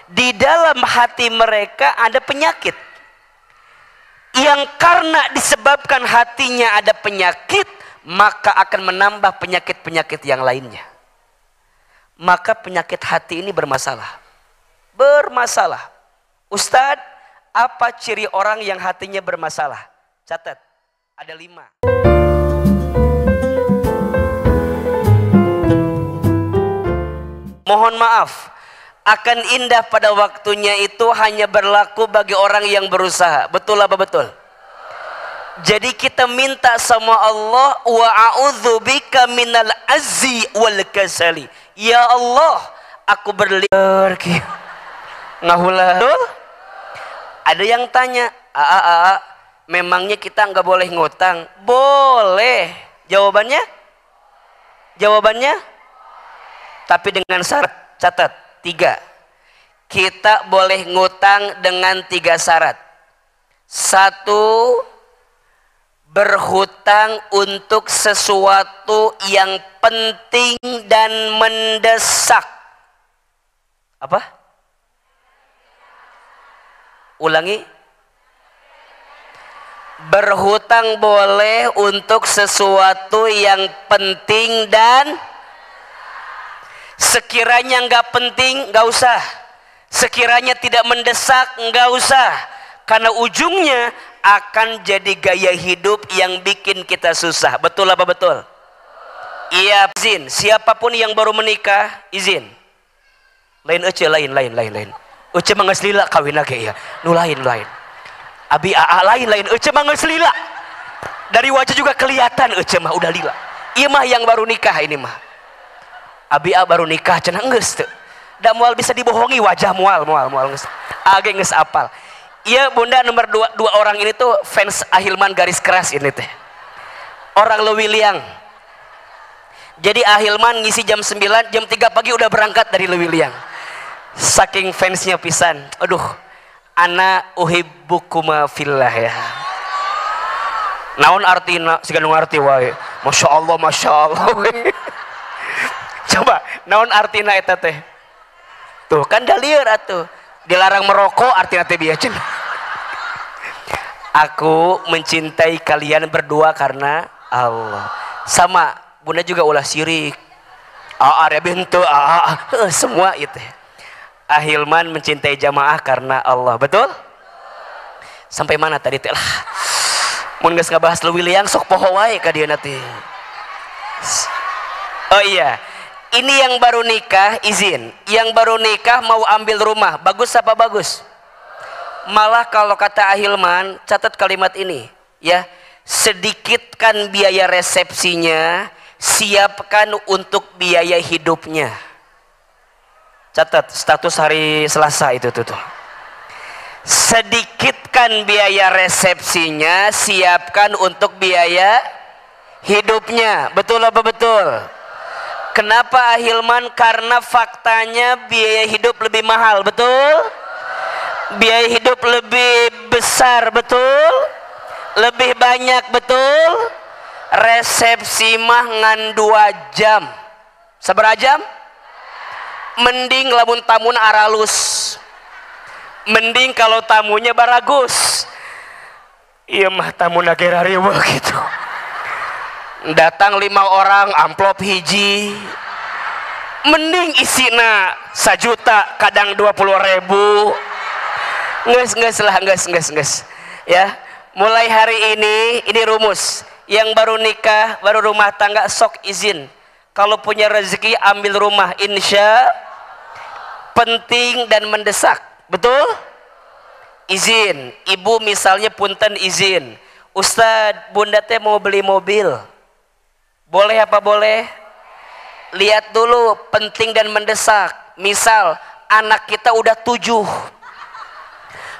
di dalam hati mereka ada penyakit yang karena disebabkan hatinya ada penyakit, maka akan menambah penyakit-penyakit yang lainnya. Maka penyakit hati ini bermasalah. Ustadz, apa ciri orang yang hatinya bermasalah? Catat, ada 5. Mohon maaf, akan indah pada waktunya itu hanya berlaku bagi orang yang berusaha. Betul apa betul? Jadi kita minta sama Allah, wa a'udzubika minal azzi wal kasali. Ya Allah, aku ngahulah. Ada yang tanya, memangnya kita nggak boleh ngutang? Boleh. Jawabannya? Tapi dengan syarat, catat 3. Kita boleh ngutang dengan 3 syarat. 1, berhutang untuk sesuatu yang penting dan mendesak. Apa? Ulangi. Berhutang boleh untuk sesuatu yang penting dan sekiranya nggak penting, nggak usah. Sekiranya tidak mendesak, nggak usah. Karena ujungnya akan jadi gaya hidup yang bikin kita susah. Betul apa betul? Iya, izin. Siapapun yang baru menikah, izin. Lain. Ece mah lila kawin lagi ya. Nu lain. Abi lain. Ece mah lila. Dari wajah juga kelihatan ece mah udah lila. Iya mah yang baru nikah ini mah. Abi baru nikah cenah geus teu. Da moal bisa dibohongi wajah moal geus. Age geus apal. Iya bunda nomor 2 orang ini tuh fans Ahilman garis keras ini teh. Orang Lewiliang. Jadi Ahilman ngisi jam 9, jam 3 pagi udah berangkat dari Lewiliang. Saking fansnya pisan. Aduh, ana uhibbukuma fillah ya. Naon artina? Siga nu ngarti wae. Masya Allah. Coba, naon artina eta teh? Tuh kan dalieur atuh. Dilarang merokok artinya teh bieu cenah. Aku mencintai kalian berdua karena Allah. Sama, bunda juga ulah syirik. Ada bentuk semua itu. Ahilman mencintai jamaah karena Allah. Betul? Sampai mana tadi teh lah? Mun geus ngabahas leuwih sok poho wae ka dieu nanti. Oh iya. Ini yang baru nikah, izin. Yang baru nikah mau ambil rumah, bagus apa bagus? Malah kalau kata Ahilman, catat kalimat ini, ya. Sedikitkan biaya resepsinya, siapkan untuk biaya hidupnya. Catat status hari Selasa itu tuh. Sedikitkan biaya resepsinya, siapkan untuk biaya hidupnya. Betul apa betul? Kenapa Ahilman? Karena faktanya biaya hidup lebih mahal, betul? Biaya hidup lebih besar, betul? Lebih banyak, betul? Resepsi mah ngan 2 jam. Sabaraha jam? Mending lamun tamun aralus. Mending kalau tamunya baragus. Iya mah tamun agera riweuh gitu. Datang 5 orang, amplop hiji. Mending isina 1 juta, kadang 20.000. Nges. Ya, mulai hari ini rumus. Yang baru nikah, baru rumah tangga, sok izin. Kalau punya rezeki ambil rumah, insya penting dan mendesak. Betul? Izin. Ibu misalnya punten izin. Ustadz, bunda teh mau beli mobil. Boleh apa boleh? Lihat dulu penting dan mendesak. Misal anak kita udah 7,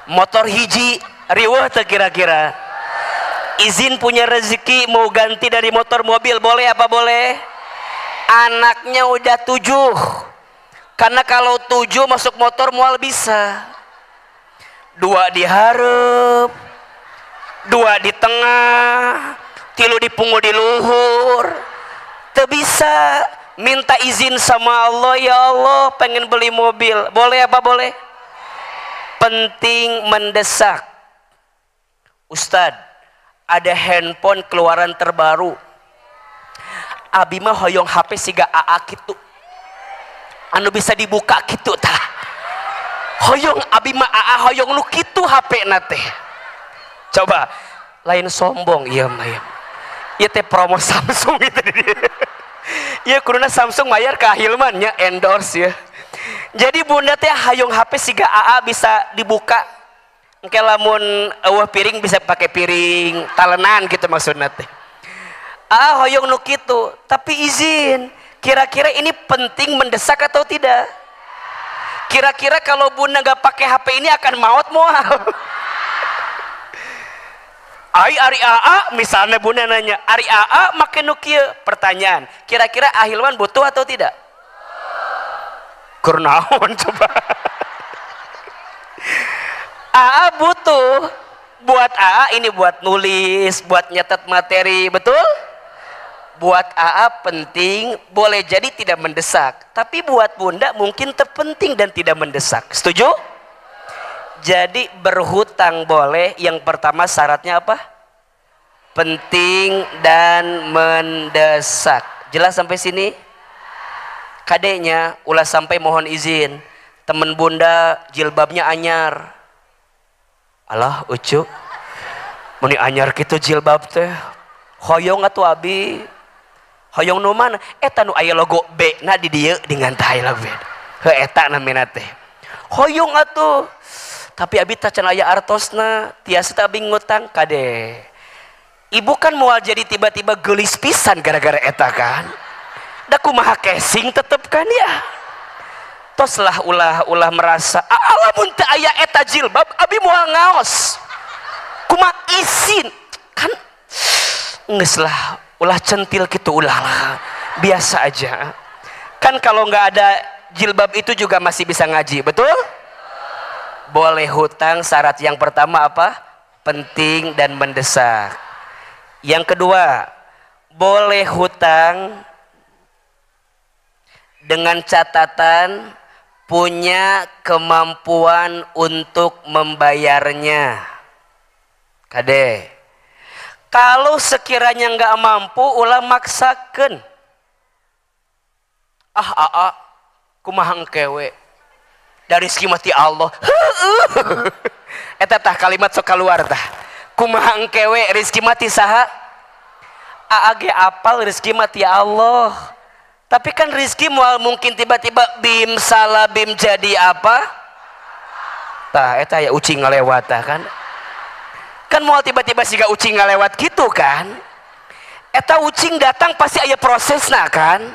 motor hiji riweuh teh kira-kira. Izin punya rezeki mau ganti dari motor mobil, boleh apa boleh? Anaknya udah 7. Karena kalau 7 masuk motor mual bisa. 2 di hareup, 2 di tengah, 3 dipunggul di luhur. Teu bisa. Minta izin sama Allah, ya Allah pengen beli mobil. Boleh apa boleh? penting mendesak. Ustadz, ada handphone keluaran terbaru. Abi mah hoyong HP siga AA gitu. Anu bisa dibuka gitu tah. Hoyong abi mah AA hoyong lu gitu HP nate. Coba lain sombong ieu mah ya. Ieu teh promo Samsung itu dia. Ieu kuduna Samsung mayar ka Hilman nya endorse ya. Jadi bunda teh hayong HP siga AA bisa dibuka. Engke lamun eueuh piring bisa pakai piring talenan gitu maksudna teh. Hoyong nu kitu, tapi izin. Kira-kira ini penting mendesak atau tidak? Kira-kira kalau bunda nggak pakai HP ini akan maut moal. Ari AA misalnya bunda nanya, Ari AA make nu kieu. Pertanyaan, kira-kira Ahilman butuh atau tidak? Kurnaon coba. AA butuh. Buat AA ini buat nulis, buat nyatet materi, betul? Buat AA penting, boleh jadi tidak mendesak. Tapi buat bunda mungkin terpenting dan tidak mendesak. Setuju? Jadi berhutang boleh. Yang pertama syaratnya apa? Penting dan mendesak. Jelas sampai sini? Kadeknya ulah sampai mohon izin. Temen bunda jilbabnya anyar. Alah ucu. Muni anyar gitu jilbab teh. Hoyong atuh abi. Hoyong nu mana? Eta nu aya logo B na di dieu dengan tah aya logo. Heuh eta namina teh. Hoyong atuh. Tapi abi teh can aya artosna, tiasa teh abi ngutang kade. Ibu kan moal jadi tiba-tiba geulis pisan gara-gara eta kan. Da kumaha casing tetep kan ya. Tos lah ulah merasa alamun teh aya eta jilbab abi moal ngaos. Kumaha isin kan geus lah. Ulah centil gitu, ulah lah. Biasa aja. Kan kalau nggak ada jilbab itu juga masih bisa ngaji, betul? Boleh hutang, syarat yang pertama apa? Penting dan mendesak. Yang kedua, boleh hutang dengan catatan punya kemampuan untuk membayarnya. Kade. Kalau sekiranya nggak mampu, ulah maksakan. Kumaha engkewe. Dari rezeki mati Allah. Eta tah kalimat sok keluar tah. Kumaha engkewe rezeki mati saha? Ge apal rezeki mati Allah. Tapi kan rezeki moal mungkin tiba-tiba bim salah bim jadi apa? Tah eta ya ucing ngalewat tah kan. Kan mau tiba-tiba siga ucing ngalewat gitu kan. Eta ucing datang pasti aya prosesna kan.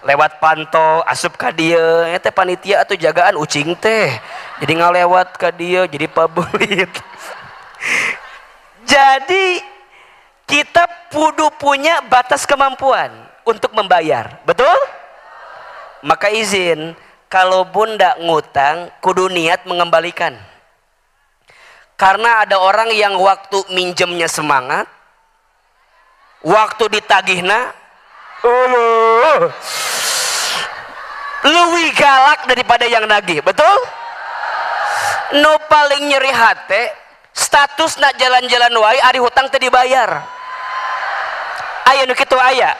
Lewat panto asup ka dieu, eta panitia atau jagaan ucing teh. Jadi ngalewat ka dieu jadi pabelit. Jadi kita kudu punya batas kemampuan untuk membayar. Betul? Maka izin kalau bunda ngutang kudu niat mengembalikan. Karena ada orang yang waktu minjemnya semangat, waktu ditagihna, lebih galak daripada yang nagih, betul? No paling nyeri hati, status nak jalan-jalan wae, ari hutang teh dibayar. Aya nu kitu aya.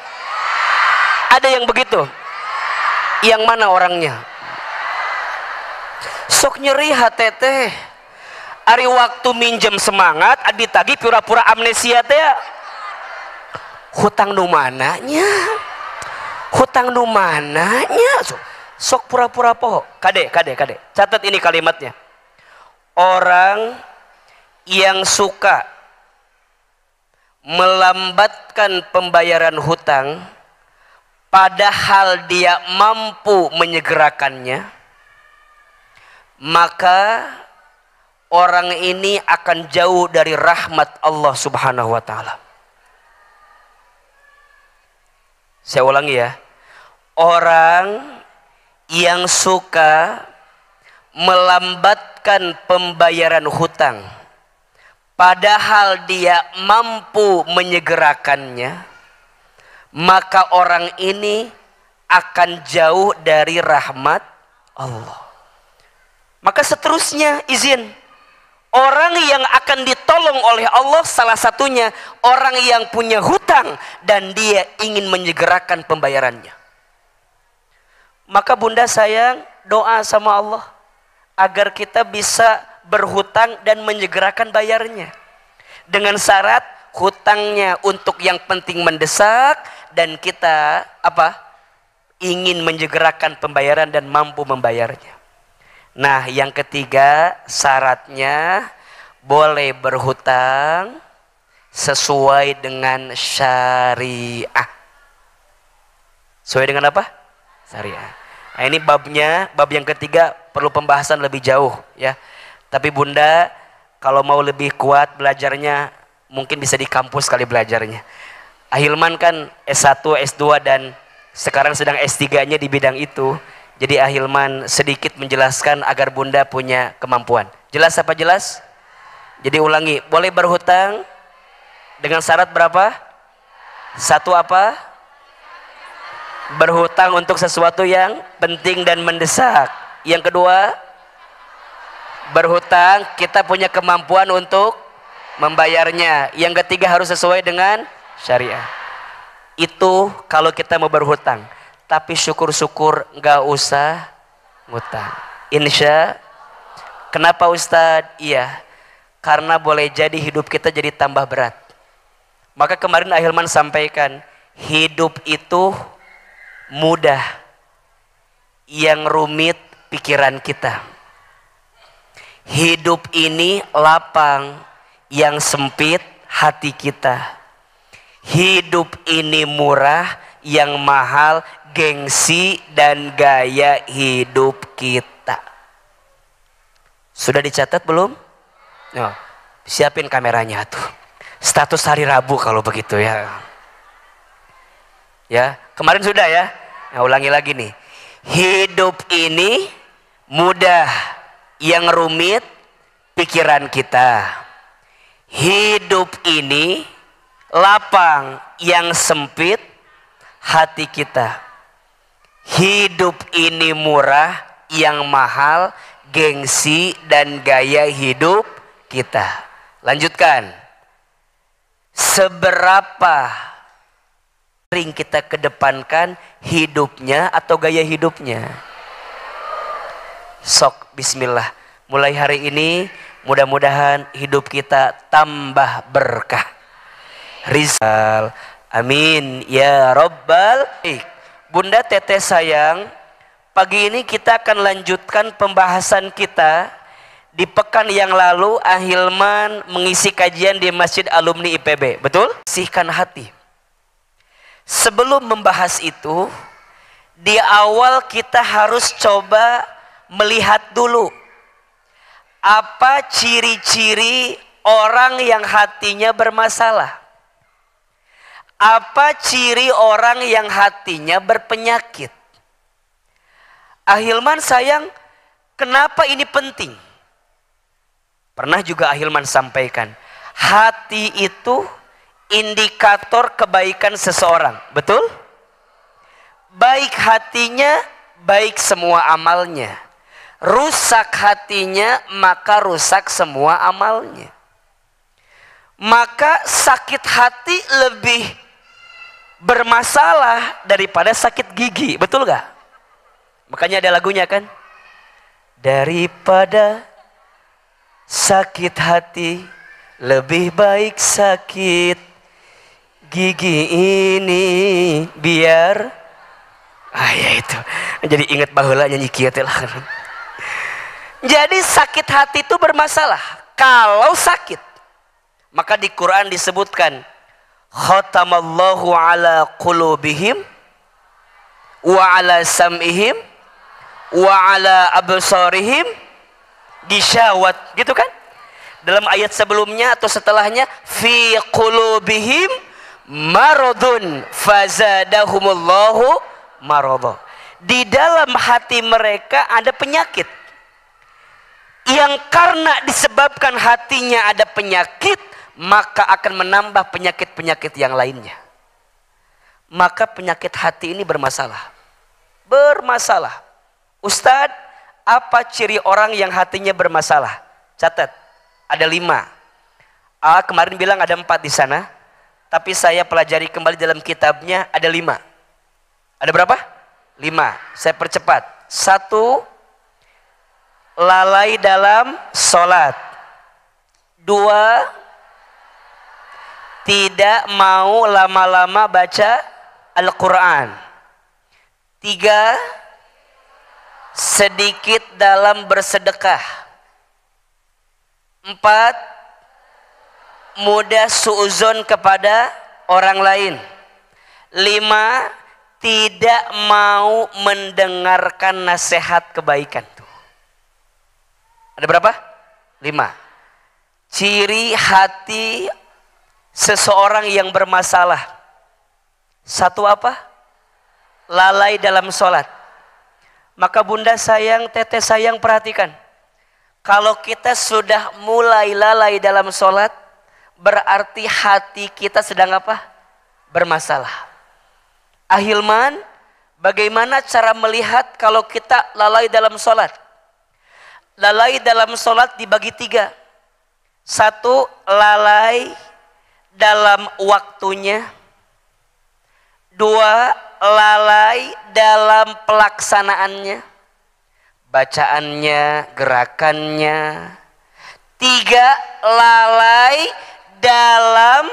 Ada yang begitu. Yang mana orangnya? Sok nyeri hati teh. Ari waktu minjem semangat, ditagih pura-pura amnesia teh. Hutang nu mananya? Hutang nu mananya? Sok pura-pura poho. Kade. Catat ini kalimatnya. Orang yang suka melambatkan pembayaran hutang padahal dia mampu menyegerakannya, maka orang ini akan jauh dari rahmat Allah Subhanahu wa taala. Saya ulangi ya. Orang yang suka melambatkan pembayaran hutang padahal dia mampu menyegerakannya, maka orang ini akan jauh dari rahmat Allah. Maka seterusnya izin. Orang yang akan ditolong oleh Allah salah satunya orang yang punya hutang dan dia ingin menyegerakan pembayarannya. Maka bunda sayang doa sama Allah agar kita bisa berhutang dan menyegerakan bayarnya. Dengan syarat hutangnya untuk yang penting mendesak dan kita ingin menyegerakan pembayaran dan mampu membayarnya. Nah, yang ketiga syaratnya boleh berhutang sesuai dengan syariah. Sesuai dengan apa? Syariah. Nah, ini bab yang ketiga perlu pembahasan lebih jauh ya. Tapi bunda kalau mau lebih kuat belajarnya mungkin bisa di kampus kali belajarnya. Ahilman kan S1, S2 dan sekarang sedang S3-nya di bidang itu. Jadi Ahilman sedikit menjelaskan agar bunda punya kemampuan. Jelas apa jelas? Jadi ulangi, boleh berhutang dengan syarat berapa? Satu apa? Berhutang untuk sesuatu yang penting dan mendesak. Yang kedua, berhutang kita punya kemampuan untuk membayarnya. Yang ketiga harus sesuai dengan syariah. Itu kalau kita mau berhutang. Tapi syukur-syukur nggak usah ngutang. Insya. Kenapa Ustadz? Iya, karena boleh jadi hidup kita jadi tambah berat. Maka kemarin Ahilman sampaikan, hidup itu mudah, yang rumit pikiran kita. Hidup ini lapang, yang sempit hati kita. Hidup ini murah, yang mahal gengsi dan gaya hidup kita. Sudah dicatat belum? Oh, siapin kameranya tuh. Status hari Rabu kalau begitu ya. Ya, kemarin sudah ya. Nah, ulangi lagi nih. Hidup ini mudah, yang rumit pikiran kita. Hidup ini lapang, yang sempit hati kita. Hidup ini murah, yang mahal gengsi dan gaya hidup kita. Lanjutkan. Seberapa sering kita kedepankan hidupnya atau gaya hidupnya? Sok bismillah. Mulai hari ini mudah-mudahan hidup kita tambah berkah. Rizal. Amin ya Rabbal. Bunda teteh sayang, pagi ini kita akan lanjutkan pembahasan kita. Di pekan yang lalu Ahilman mengisi kajian di Masjid Alumni IPB, betul? Sihkan hati. Sebelum membahas itu, di awal kita harus coba melihat dulu apa ciri-ciri orang yang hatinya bermasalah. Apa ciri orang yang hatinya berpenyakit? Ahilman sayang, kenapa ini penting? Pernah juga Ahilman sampaikan, hati itu indikator kebaikan seseorang, betul? Baik hatinya, baik semua amalnya. Rusak hatinya, maka rusak semua amalnya. Maka sakit hati lebih bermasalah daripada sakit gigi, betul gak? Makanya ada lagunya kan, daripada sakit hati lebih baik sakit gigi ini biar ya itu jadi inget baheula nyanyi kieu teh lah. Jadi sakit hati itu bermasalah kalau sakit. Maka di Quran disebutkan khatamallahu ala qulubihim wa ala sam'ihim wa ala absarihim gisyawat, gitu kan? Dalam ayat sebelumnya atau setelahnya, fi qulubihim maradun fazadahumullahu marada. Di dalam hati mereka ada penyakit. Yang karena disebabkan hatinya ada penyakit, maka akan menambah penyakit-penyakit yang lainnya. Maka penyakit hati ini bermasalah. Bermasalah. Ustadz, Apa ciri orang yang hatinya bermasalah? Catat, ada 5. Kemarin bilang ada 4 di sana, tapi saya pelajari kembali dalam kitabnya ada 5. Ada berapa? 5. Saya percepat. 1, lalai dalam sholat. 2, tidak mau lama-lama baca Al-Quran. 3, sedikit dalam bersedekah. 4, mudah suuzon kepada orang lain. 5, tidak mau mendengarkan nasihat kebaikan. Ada berapa? 5. Ciri hati seseorang yang bermasalah. 1 apa? Lalai dalam sholat. Maka bunda sayang, teteh sayang, perhatikan. Kalau kita sudah mulai lalai dalam sholat, berarti hati kita sedang apa? Bermasalah. Ahilman, bagaimana cara melihat kalau kita lalai dalam sholat? Lalai dalam sholat dibagi 3. 1, lalai dalam waktunya. 2, lalai dalam pelaksanaannya, bacaannya, gerakannya. 3, lalai dalam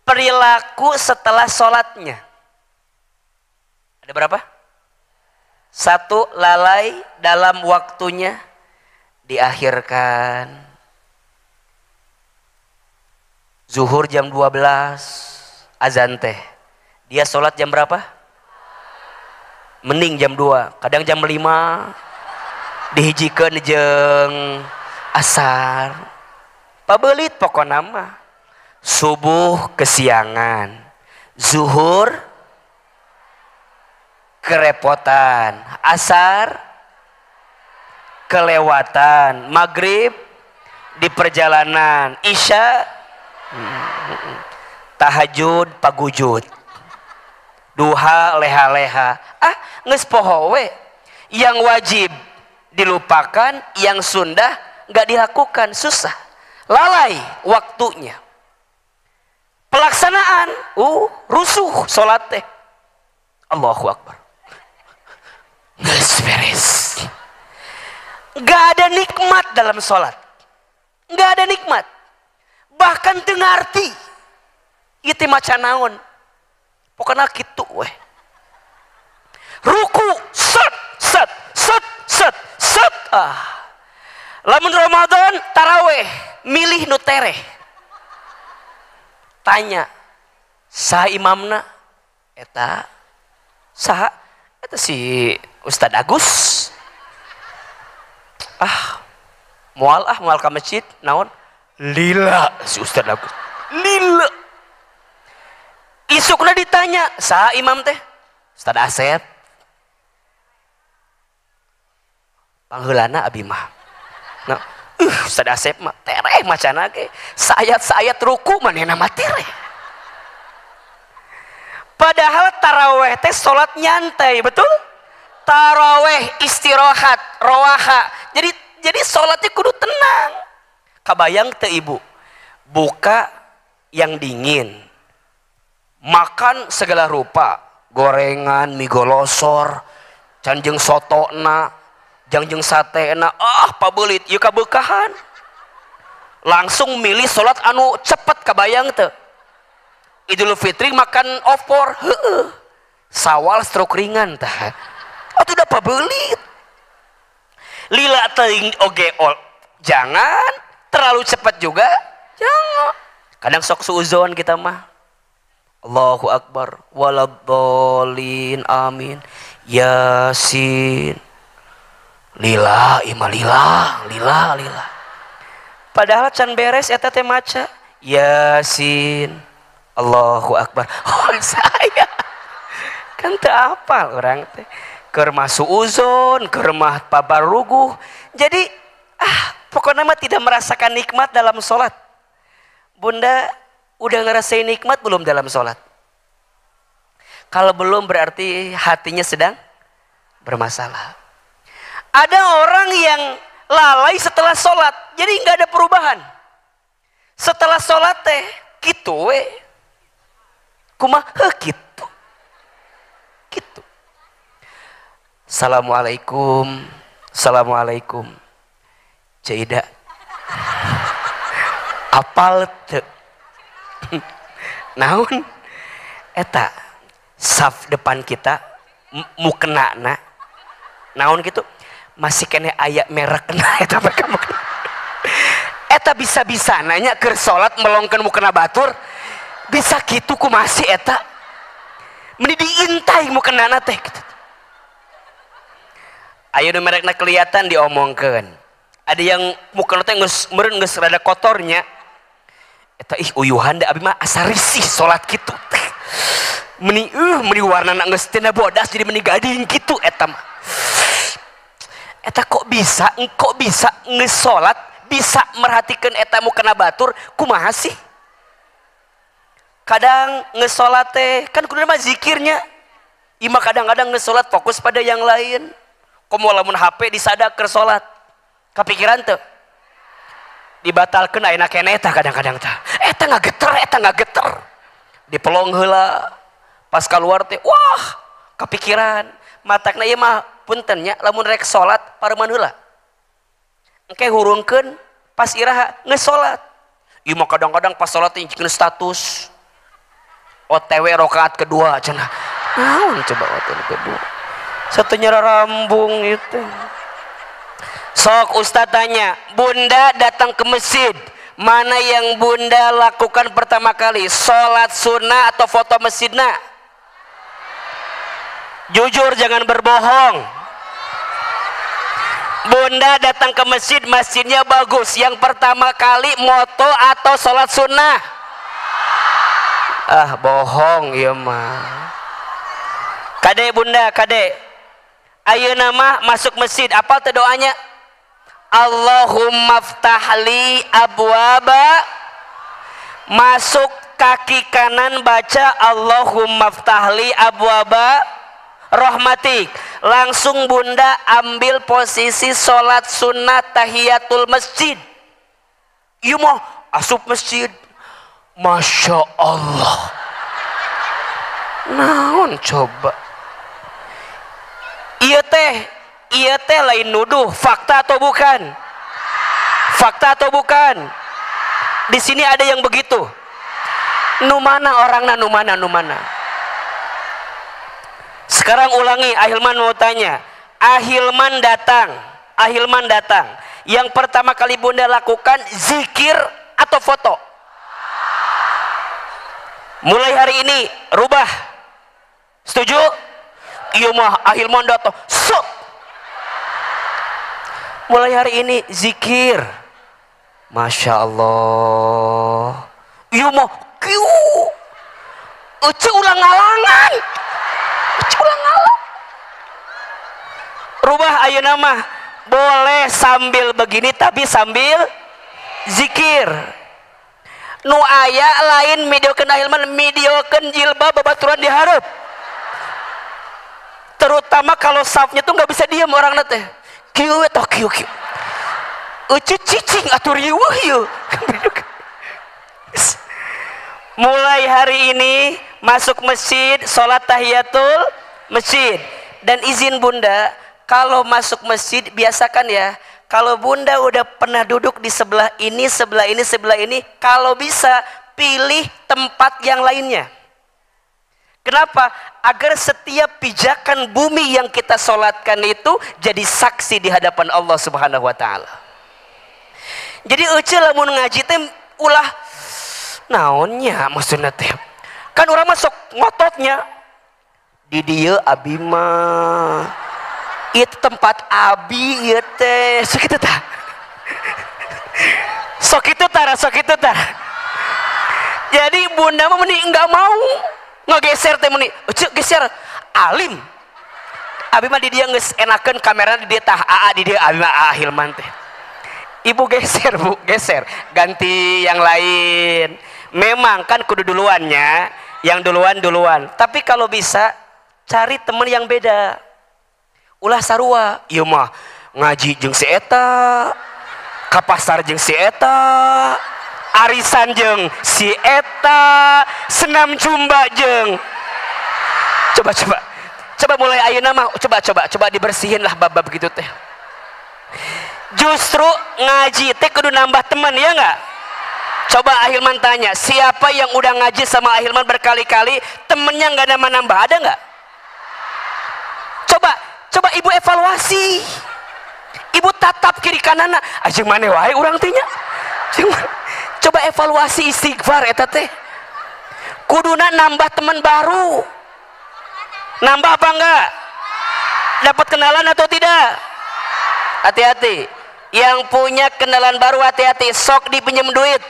perilaku setelah sholatnya. Ada berapa? 1, lalai dalam waktunya, diakhirkan. Zuhur jam 12, azan teh. Dia sholat jam berapa? Mending jam 2, kadang jam 5, dihijikeun jeung asar. Pabelit pokokna mah. Subuh kesiangan, zuhur kerepotan, asar kelewatan, maghrib di perjalanan, isya tahajud pagujud, duha leha-leha. Geus poho we. Yang wajib dilupakan, yang sunnah nggak dilakukan, susah. Lalai waktunya. Pelaksanaan, rusuh sholat teh. Allahu Akbar. Geus beres. Nggak ada nikmat dalam sholat. Nggak ada nikmat. Bahkan teu ngarti. Ieu teh maca naon. Pokoknya kitu weh. Ruku, set. Lamun Ramadan taraweh, milih nu tereh. Tanya, saha imamna? Eta saha? Eta si Ustad Agus. Moal ka masjid, naon? Lila si Ustad Agus. Lila. Isukna ditanya, saha imam teh? Ustad Asep. Pangheulana abi mah. Nah, Ustad Asep mah tereh macana ge. Sayat-sayat ruku manehna mah tereh. Padahal taraweh teh salat nyantai, betul? Taraweh istirahat, roaha. Jadi salatnya kudu tenang. Kabayang teu ibu? Buka yang dingin. Makan segala rupa, gorengan, mie golosor, canjeng sotona, jangjeng satena, pabelit, ieu kabeukahan. Langsung milih salat anu cepet, kabayang teu? Idul Fitri makan opor, Sawal stroke ringan tah. Atuh da pabelit. Lila teuing oge jangan terlalu cepat juga, jangan. Kadang sok suuzon kita mah. Allahu Akbar, waladhdallin, amin, Yasin, lila. Padahal can beres eta teh maca Yasin, Allahu Akbar. Saya kan teu apal orang teh. Keur mah suuzon, keur mah pabaruguh. Jadi pokoknya mah tidak merasakan nikmat dalam sholat. Bunda udah ngerasain nikmat belum dalam sholat? Kalau belum berarti hatinya sedang bermasalah. Ada orang yang lalai setelah sholat, jadi nggak ada perubahan. Setelah sholat teh gitu we, kumaha gitu, gitu. Assalamualaikum, assalamualaikum. Cida, apal teu? Naon? Eta saf depan kita mukenana naon gitu masih kena ayak merek kena eta mereka eta bisa-bisa nanya ke salat melongkeun mukena batur bisa gitu ku masih eta meni diintai mukenana teh gitu. Ayeuna merekna kelihatan diomongkeun ada yang mukena teh geus meureun geus rada kotornya eta ih uyuhan da abi mah asa risih salat kitu teh meni warna geus teu bodas jadi meni gading kitu eta mah eta kok bisa geus salat bisa merhatikan eta mukena batur kumaha sih kadang geus salat teh kan kudu mah zikirnya imah kadang-kadang geus salat fokus pada yang lain komo lamun HP disadak keur salat kapikiran teu dibatalkeun ayeuna keneh tah kadang-kadang tah eta ngageter dipelong heula pas keluar teh wah kepikiran matakna ieu mah puntennya lamun rek salat pareman heula engke hurungkeun pas iraha geus salat ieu mah kadang-kadang pas salat teh nyikeun status OTW rakaat kedua cenah naon coba OTW kedua satunya rambung itu sok ustaz tanya bunda datang ke masjid mana yang bunda lakukan pertama kali salat sunnah atau foto masjidna jujur jangan berbohong bunda datang ke masjid masjidnya bagus yang pertama kali moto atau salat sunnah bohong ya mah kade bunda kade ayeuna mah masuk masjid apa teh doanya Allahumma ftahli abwaba masuk kaki kanan baca Allahumma ftahli abwaba rahmatik langsung bunda ambil posisi sholat sunnah tahiyatul masjid ieu mah asup masjid Masya Allah naon coba iya teh lain nuduh fakta atau bukan di sini ada yang begitu nu mana orangna nu mana sekarang ulangi Ahilman mau tanya Ahilman datang yang pertama kali bunda lakukan zikir atau foto mulai hari ini rubah setuju iya mah Ahilman datang mulai hari ini zikir Masya Allah iya mah uci ulang ngalangan rubah ayeuna mah boleh sambil begini tapi sambil zikir nu aya lain midiokeun Ahilman midiokeun jilbab babaturan di hareup terutama kalau safnya tuh nggak bisa diam orang teh kieu toh kieu uci cicing atuh riweuh ieu mulai hari ini masuk masjid salat tahiyatul masjid dan izin bunda kalau masuk masjid biasakan ya kalau bunda udah pernah duduk di sebelah ini kalau bisa pilih tempat yang lainnya kenapa? Agar setiap pijakan bumi yang kita sholatkan itu jadi saksi di hadapan Allah Subhanahu wa Ta'ala. Jadi euceul lamun ngaji teh ulah naonnya maksudna teh. Kan urang masuk ngototnya di dieu abi mah ieu tempat abi ieu teh sok kitu tah. Sok kitu tah. Jadi bunda mah mending enggak mau ngegeser teh meni cek geser alim abi mah di dia geus enakeun kamera di dia tah aa di dia abi mah Ahilman teh ibu geser bu geser ganti yang lain memang kan kudu duluannya yang duluan tapi kalau bisa cari temen yang beda ulah sarua ieu mah ngaji jeung si eta, ka pasar jeung si eta, arisan jeung si eta, senam jumba jeung. Coba mulai ayeuna mah coba dibersihin lah bab-bab gitu teh. Justru ngaji teh kudu nambah teman, ya enggak? Coba Ahilman tanya, siapa yang udah ngaji sama Ahilman berkali-kali temennya nggak nambah, ada nggak? Coba ibu evaluasi, ibu tatap kiri kanan, aja mana wae urang tanya. Coba evaluasi istighfar eta teh. Kuduna nambah teman baru. Nambah apa enggak? Dapat kenalan atau tidak? Hati-hati. Yang punya kenalan baru hati-hati, sok dipinjam duit.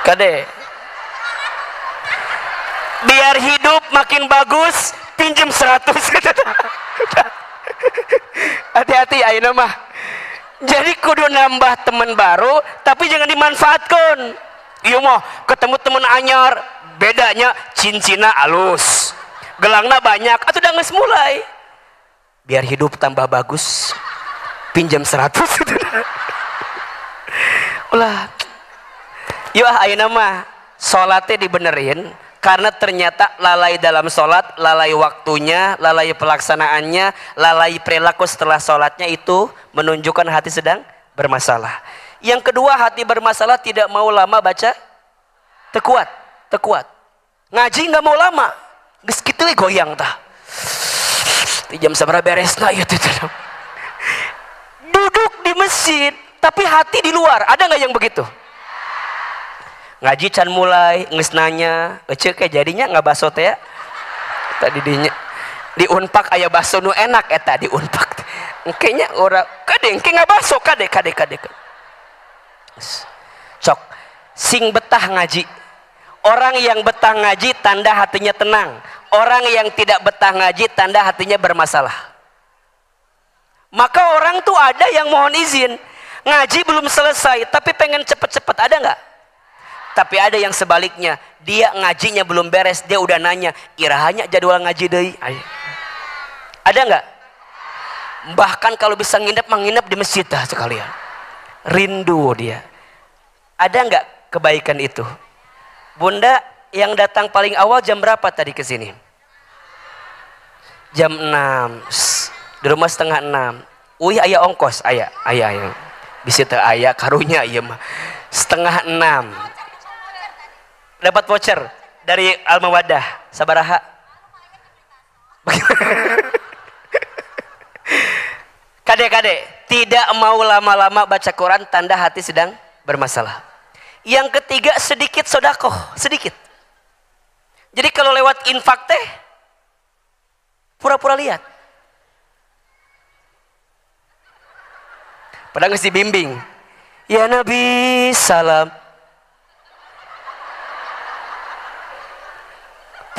Kade. Biar hidup makin bagus, pinjam 100. Hati-hati ayeuna mah. Jadi kudu nambah teman baru, tapi jangan dimanfaatkan. Iya mah ketemu teman anyar, bedanya cincina alus, gelangna banyak, atau udah nges mulai. Biar hidup tambah bagus, pinjam 100. Ulah. Yuk ayeuna mah salatnya dibenerin, karena ternyata lalai dalam sholat, lalai waktunya, lalai pelaksanaannya, lalai perilaku setelah sholatnya itu menunjukkan hati sedang bermasalah. Yang kedua, hati bermasalah tidak mau lama baca, tekuat. Ngaji nggak mau lama, geus kitu we goyang tah. Jam sabaraha beresna ieu teh. Duduk di masjid tapi hati di luar, ada nggak yang begitu? Ngaji can mulai geus nanya, ece kayak jadinya nggak baso teh ya. Tadi di Unpak aya baso nu enak eta di Unpak. Engkenya ora kade engke nggak baso kade. Cok sing betah ngaji. Orang yang betah ngaji tanda hatinya tenang. Orang yang tidak betah ngaji tanda hatinya bermasalah. Maka orang tuh ada yang mohon izin ngaji belum selesai tapi pengen cepet-cepet, ada nggak? Tapi ada yang sebaliknya, dia ngajinya belum beres, dia udah nanya, irahanya jadwal ngaji deui. Ada nggak? Bahkan kalau bisa nginep di masjid dah sekalian. Rindu dia. Ada nggak kebaikan itu? Bunda yang datang paling awal jam berapa tadi ke sini? Jam 6. Di rumah setengah 6. Aya ongkos, aya. Bisa teu aya karunya ieu mah. Setengah 6. Dapat voucher dari Al-Mawaddah sabaraha? Kade tidak mau lama-lama baca Quran tanda hati sedang bermasalah. Yang ketiga, sedikit sodakoh, sedikit. Jadi kalau lewat infak teh pura-pura lihat, padahal nggak dibimbing. Ya Nabi salam.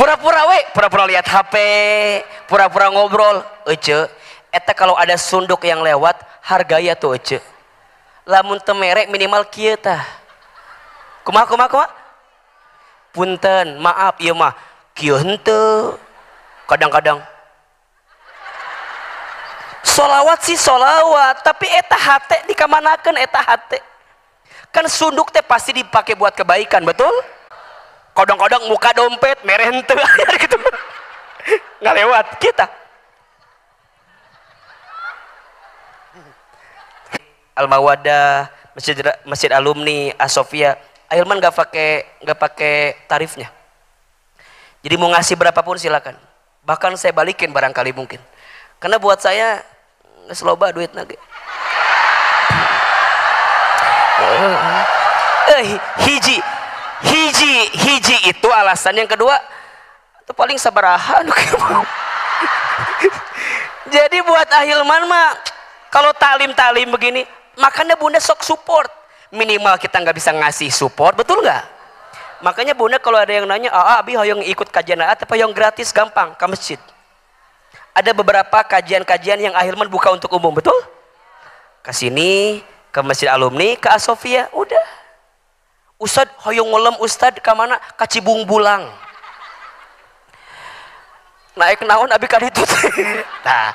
Pura-pura lihat HP, pura-pura ngobrol. Ece, eta kalau ada sunduk yang lewat, hargaya tuh ece. Lamun teu merek minimal kieu tah. Kumaha? Punten, maaf ieu mah kieu henteu. Kadang-kadang solawat sih solawat, tapi eta hate dikamanakeun eta hate. Kan sunduk teh pasti dipakai buat kebaikan, betul? Kadang-kadang muka dompet mereh henteu gitu. Nggak lewat kita. Al-Mawaddah, masjid alumni, Asofia, Ahilman nggak pakai tarifnya. Jadi mau ngasih berapapun silakan. Bahkan saya balikin barangkali mungkin. Karena buat saya geus loba duit nage. Hiji itu alasan. Yang kedua itu paling sabaraha. Jadi buat Ahilman mah kalau taklim begini, makanya Bunda sok support. Minimal kita nggak bisa ngasih support, betul nggak? Makanya Bunda kalau ada yang nanya, abi hoyong ikut kajian apa yang gratis, gampang ke masjid. Ada beberapa kajian-kajian yang Ahilman buka untuk umum, betul? Ke sini, ke masjid alumni, ke Asofia, udah. Ustad hoyong ngelem Ustad ke mana? Ke Cibung Bulang. Naik naon abi ka ditu. Nah,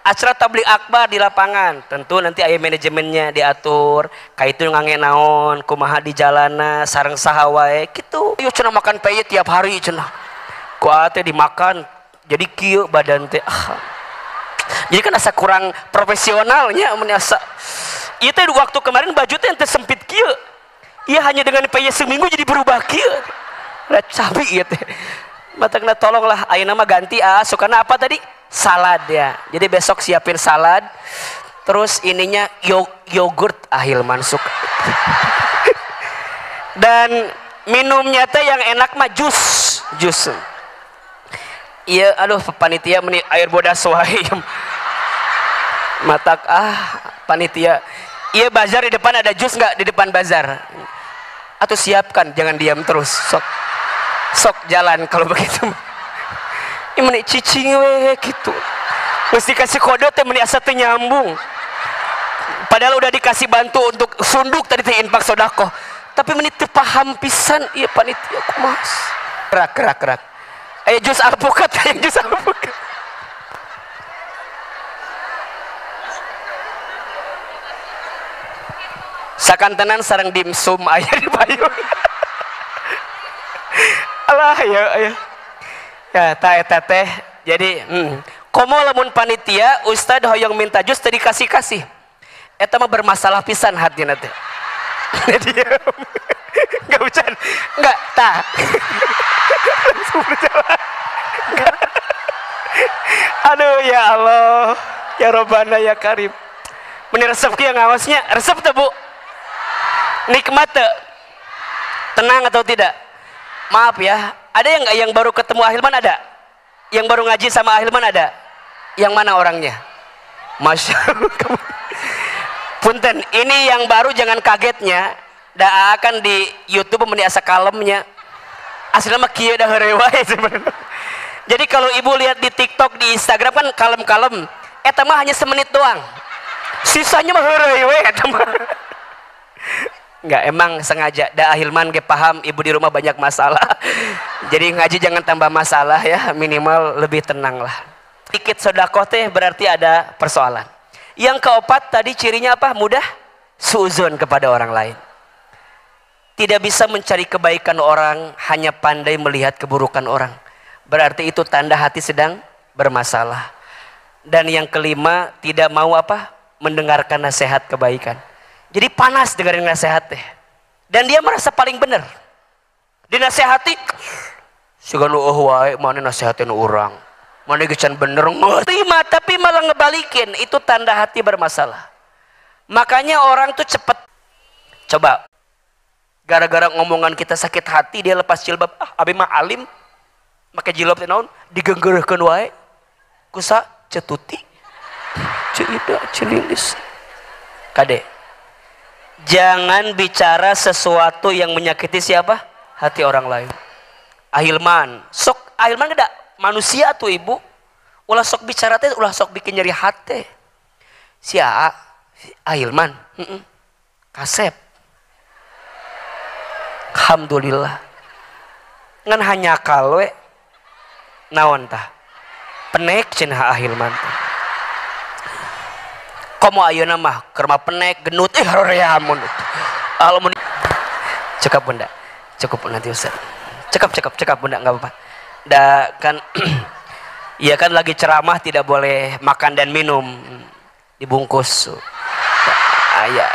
acara tabligh akbar di lapangan, tentu nanti aya manajemennya diatur, kayak itu ngange naon, kumaha di jalana, sareng saha wae kitu. Yuk cenah makan peye tiap hari cenah. Ku teh dimakan jadi kieu badan teh. Jadi kan asa kurang profesionalnya mun asa. Ieu teh waktu kemarin baju teh teu sempit kieu. Iya hanya dengan peye seminggu jadi berubah kieu. Lah cabi ieu teh. Matakna tolonglah ayeuna mah ganti sukana apa tadi? Salad ya. Jadi besok siapin salad. Terus ininya yogurt Hilman suka. Dan minumnya teh yang enak mah jus. Iya, aduh panitia meni air bodas wae. Matak panitia. Iya bazar di depan ada jus nggak di depan bazar? Atau siapkan, jangan diam terus. Sok jalan kalau begitu. Ini meni cicing we gitu. Mesti kasih kode teh meni asa teh nyambung. Padahal udah dikasih bantu untuk sunduk tadi teh infak sedekah. Tapi meni teu paham pisan ieu panitia kumaha. Kerak. Aya jus alpukat, Sakantenan sareng dimsum aya di payung. Alah ya. Ya eta teh jadi komo lamun panitia ustad hoyong minta jus teh dikasih eta mah bermasalah pisan hatina teh. Enggak hujan enggak tah. Aduh ya Allah ya Rabbana ya Karim. Meni resep kieu ngawasnya resep teh Bu nikmat teh tenang atau tidak? Maaf ya, ada yang baru ketemu Hilman ada? Yang baru ngaji sama Hilman ada? Yang mana orangnya? Masya Allah. Punten, ini yang baru jangan kagetnya. Da akan di YouTube meni asa kalemnya. Aslinya mah kieu da heureuy wae sebenarnya. Jadi kalau ibu lihat di TikTok, di Instagram kan kalem-kalem. Eta mah hanya semenit doang. Sisanya mah heureuy we eta mah. Enggak, emang sengaja. Da Hilman ge paham ibu di rumah banyak masalah. Jadi ngaji jangan tambah masalah ya, minimal lebih tenang lah. Dikit sedekah teh berarti ada persoalan. Yang keempat tadi cirinya apa? Mudah suuzon kepada orang lain. Tidak bisa mencari kebaikan orang, hanya pandai melihat keburukan orang. Berarti itu tanda hati sedang bermasalah. Dan yang kelima, tidak mau apa? Mendengarkan nasihat kebaikan. Jadi panas dengerin nasihat teh. Dan dia merasa paling benar. Dinasehati, siganu wae mana nasihatin orang. Mana gecan bener terima tapi malah ngebalikin, itu tanda hati bermasalah. Makanya orang tuh cepet. Coba gara-gara ngomongan kita sakit hati dia lepas jilbab. Abi mah alim. Make jilbab teh naon? Digenggereukeun wae. Kusa cetuti. Ceida celilis. Kade. Jangan bicara sesuatu yang menyakiti siapa? Hati orang lain. Hilman, sok Hilman geda manusia tuh ibu. Ulah sok bicara teh, ulah sok bikin nyeri hati. Sia Hilman, kasep. Alhamdulillah. Ngan hanya kalwe naon tah? Penek cenah Hilman. Komo ayeuna mah keur mah penek genut horeamun. Alamun cekap bunda. Cukup nanti Ustaz. Cekap bunda enggak apa-apa. Da kan iya kan lagi ceramah tidak boleh makan dan minum dibungkus. Ayah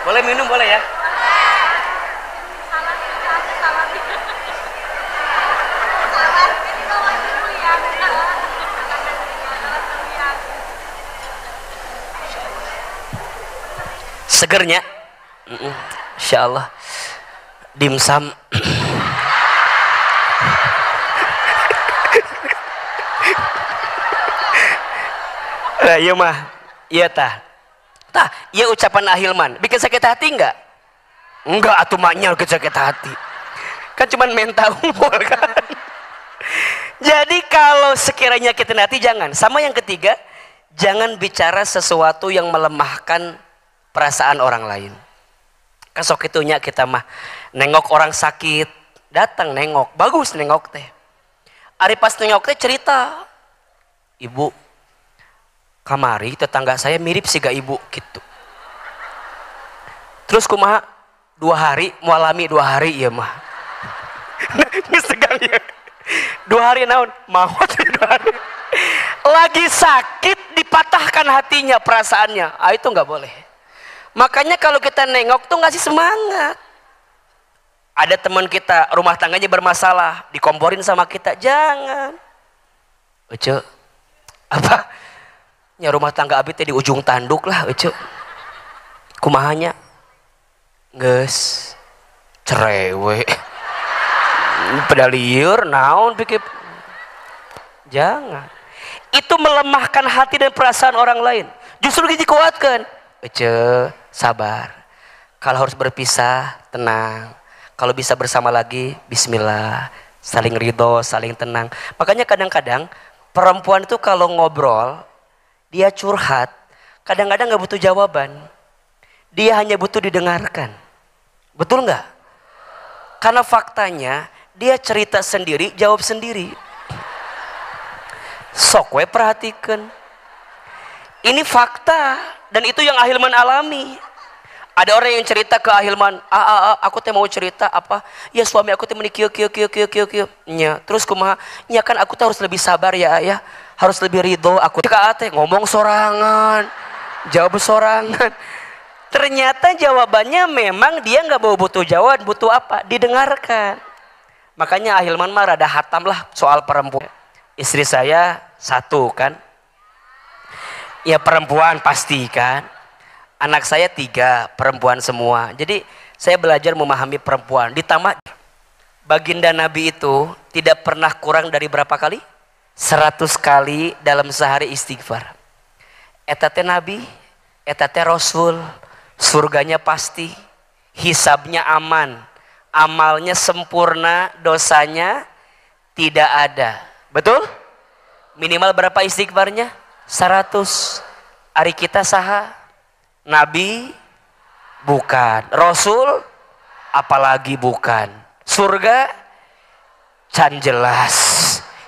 boleh minum boleh ya? Segernya Insya Allah dimsum. Iya mah iya tah iya ucapan Hilman bikin sakit hati enggak atuh maknya bikin sakit hati kan cuman mental humor kan. Jadi kalau sekiranya kita hati jangan. Sama yang ketiga, jangan bicara sesuatu yang melemahkan perasaan orang lain. Kesok itunya kita mah nengok orang sakit Datang nengok, bagus nengok teh. Ari pas nengok teh cerita, ibu, kamari tetangga saya mirip siga ibu gitu. Terus kumaha 2 hari, mualami 2 hari ya mah. Ngesegang ya. 2 hari naon, maut 2 hari. Lagi sakit dipatahkan hatinya, perasaannya. Ah itu nggak boleh. Makanya kalau kita nengok tuh ngasih semangat. Ada teman kita rumah tangganya bermasalah, dikomporin sama kita, jangan. Uce, apa? Ya rumah tangga abi teh di ujung tanduk lah, Uce. Kumahanya? Geus cerewe. Padahal lieur naon pikir. Jangan. Itu melemahkan hati dan perasaan orang lain. Justru dikuatkan. Uce, sabar. Kalau harus berpisah, tenang. Kalau bisa bersama lagi, bismillah, saling ridho, saling tenang. Makanya kadang-kadang perempuan itu kalau ngobrol, dia curhat, kadang-kadang nggak butuh jawaban. Dia hanya butuh didengarkan. Betul nggak? Karena faktanya, dia cerita sendiri, jawab sendiri. Sok we perhatikan. Ini fakta, dan itu yang Ahilman alami. Ada orang yang cerita ke Ahilman, aku teh mau cerita apa? Ya suami aku teh menikah kieu. Nya, terus kumaha? Nya kan aku tuh harus lebih sabar ya, harus lebih ridho. Aku teh ngomong sorangan, jawab sorangan. Ternyata jawabannya memang dia nggak butuh jawaban, butuh apa? Didengarkan. Makanya Ahilman mah rada hatam lah soal perempuan. Istri saya 1 kan, ya perempuan pasti kan. Anak saya 3, perempuan semua. Jadi saya belajar memahami perempuan. Ditambah baginda Nabi itu tidak pernah kurang dari berapa kali? 100 kali dalam sehari istighfar. Eta teh Nabi, eta teh Rasul, surganya pasti, hisabnya aman, amalnya sempurna, dosanya tidak ada. Betul? Minimal berapa istighfarnya? 100. Ari kita saha? Nabi bukan, Rasul apalagi bukan, surga can jelas,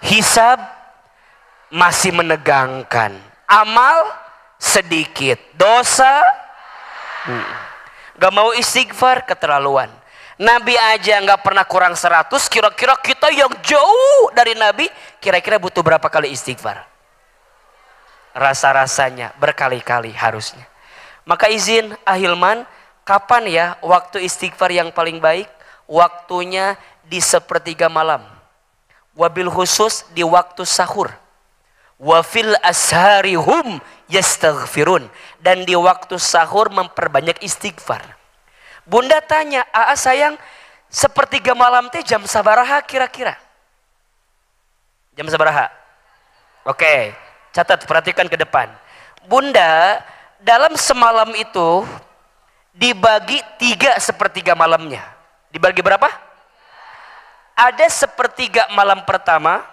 hisab masih menegangkan, amal sedikit, dosa gak mau istighfar keterlaluan. Nabi aja gak pernah kurang 100, kira-kira kita yang jauh dari Nabi kira-kira butuh berapa kali istighfar? Rasa-rasanya berkali-kali harusnya. Maka izin Ahilman, kapan ya waktu istighfar yang paling baik? Waktunya di 1/3 malam. Wabil khusus di waktu sahur. Wafil asharihum yastaghfirun. Dan di waktu sahur memperbanyak istighfar. Bunda tanya, sayang 1/3 malam teh jam sabaraha kira-kira? Jam sabaraha? Oke, catat, perhatikan ke depan. Bunda, dalam semalam itu dibagi 3/3 malamnya. Dibagi berapa? Ada 1/3 malam pertama,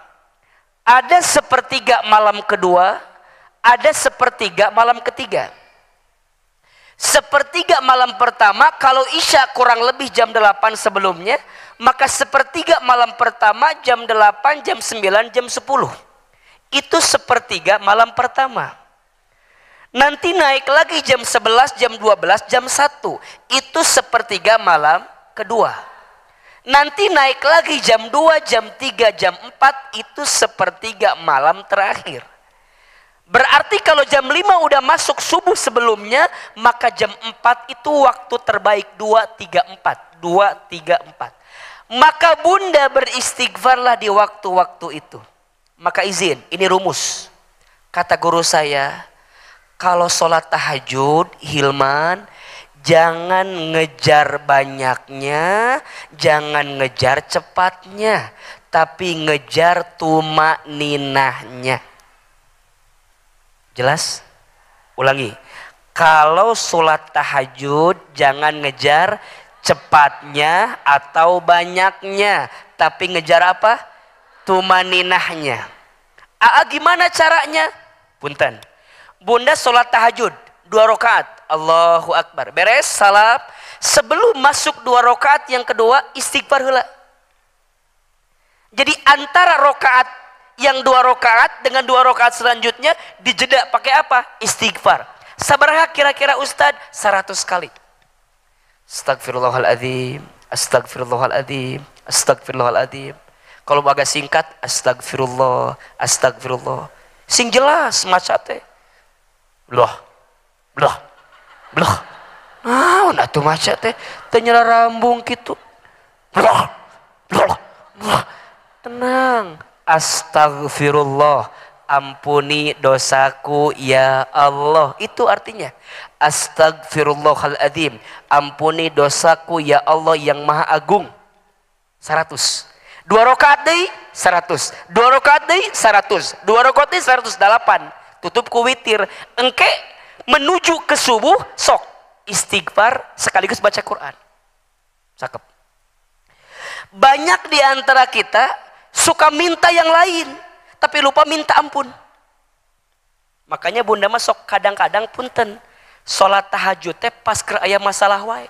ada 1/3 malam kedua, ada 1/3 malam ketiga. 1/3 malam pertama kalau Isya kurang lebih jam 8 sebelumnya, maka 1/3 malam pertama jam 8, jam 9, jam 10. Itu 1/3 malam pertama. Nanti naik lagi jam 11, jam 12, jam 1. Itu 1/3 malam kedua. Nanti naik lagi jam 2, jam 3, jam 4. Itu 1/3 malam terakhir. Berarti kalau jam 5 udah masuk subuh sebelumnya, maka jam 4 itu waktu terbaik. 2, 3, 4. 2, 3, 4. Maka Bunda beristighfarlah di waktu-waktu itu. Maka izin, ini rumus. Kata guru saya, kalau sholat tahajud, Hilman, jangan ngejar banyaknya, jangan ngejar cepatnya, tapi ngejar tumakninahnya. Jelas? Ulangi. Kalau sholat tahajud, jangan ngejar cepatnya atau banyaknya, tapi ngejar apa? Tumaninahnya. Gimana caranya? Punten. Bunda sholat tahajud 2 rakaat, Allahu Akbar, beres salam. Sebelum masuk 2 rakaat yang kedua istighfar heula. Jadi antara rokaat yang 2 rokaat dengan 2 rokaat selanjutnya dijeda pakai apa? Istighfar. Sabarha kira-kira Ustadz? 100 kali. Astagfirullahaladzim, astagfirullahaladzim, astagfirullahaladzim. Kalau agak singkat, astagfirullah, astagfirullah. Sing jelas macate. Loh. Nah tuh macate ternyata rambung gitu. Loh. Tenang. Astagfirullah, ampuni dosaku ya Allah. Itu artinya astagfirullahaladzim, ampuni dosaku ya Allah yang maha agung. 100. 2 rakaat deui 100. 2 rakaat deui 100. 2 rakaat deui 108. Tutup ku witir. Engke menuju ke subuh sok istighfar sekaligus baca Quran. Cakep. Banyak di antara kita suka minta yang lain tapi lupa minta ampun. Makanya bunda mah sok kadang-kadang punten salat tahajud teh pas keur aya masalah wae.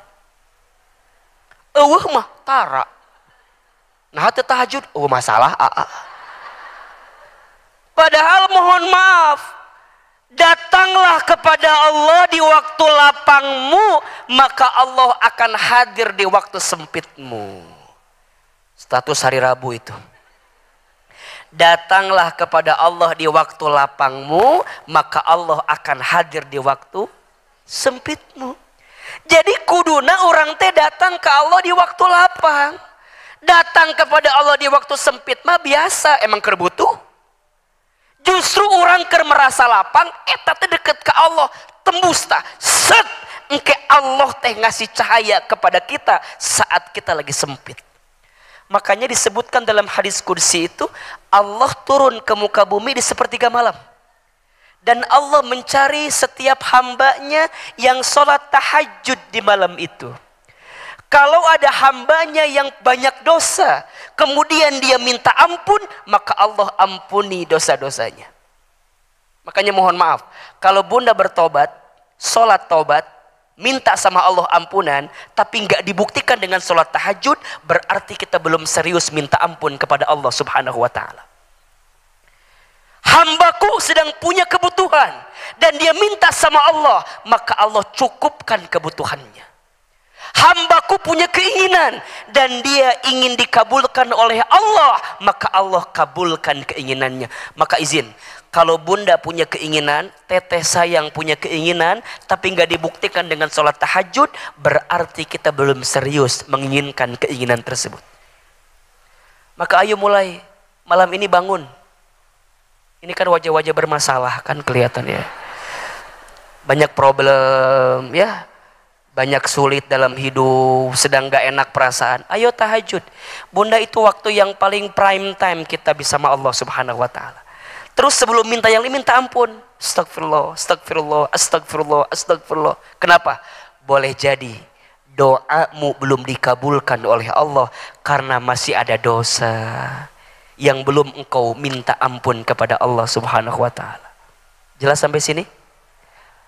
Eueuh mah tara. Nah teu tahajud masalah Padahal mohon maaf, datanglah kepada Allah di waktu lapangmu, maka Allah akan hadir di waktu sempitmu. Status hari Rabu itu. Datanglah kepada Allah di waktu lapangmu, maka Allah akan hadir di waktu sempitmu. Jadi kuduna orang teh datang ke Allah di waktu lapang. Datang kepada Allah di waktu sempit mah biasa, emang keur butuh. Justru orang keur merasa lapang, eta teh deket ke Allah, tembus tah. Set, engke Allah teh ngasih cahaya kepada kita saat kita lagi sempit. Makanya disebutkan dalam hadis kursi itu, Allah turun ke muka bumi di sepertiga malam. Dan Allah mencari setiap hambanya yang sholat tahajud di malam itu. Kalau ada hambanya yang banyak dosa, kemudian dia minta ampun, maka Allah ampuni dosa-dosanya. Makanya mohon maaf, kalau bunda bertobat, sholat tobat, minta sama Allah ampunan, tapi nggak dibuktikan dengan sholat tahajud, berarti kita belum serius minta ampun kepada Allah subhanahu wa ta'ala. Hambaku sedang punya kebutuhan, dan dia minta sama Allah, maka Allah cukupkan kebutuhannya. Hambaku punya keinginan, dan dia ingin dikabulkan oleh Allah, maka Allah kabulkan keinginannya. Maka izin, kalau bunda punya keinginan, teteh sayang punya keinginan, tapi nggak dibuktikan dengan sholat tahajud, berarti kita belum serius menginginkan keinginan tersebut. Maka ayo mulai malam ini bangun. Ini kan wajah-wajah bermasalah kan kelihatan ya. Banyak problem ya, banyak sulit dalam hidup, sedang gak enak perasaan. Ayo tahajud. Bunda itu waktu yang paling prime time kita bisa sama Allah subhanahu wa ta'ala. Terus sebelum minta yang lain, minta ampun. Astagfirullah, astagfirullah, astagfirullah, astagfirullah. Kenapa? Boleh jadi doamu belum dikabulkan oleh Allah karena masih ada dosa yang belum engkau minta ampun kepada Allah subhanahu wa ta'ala. Jelas sampai sini?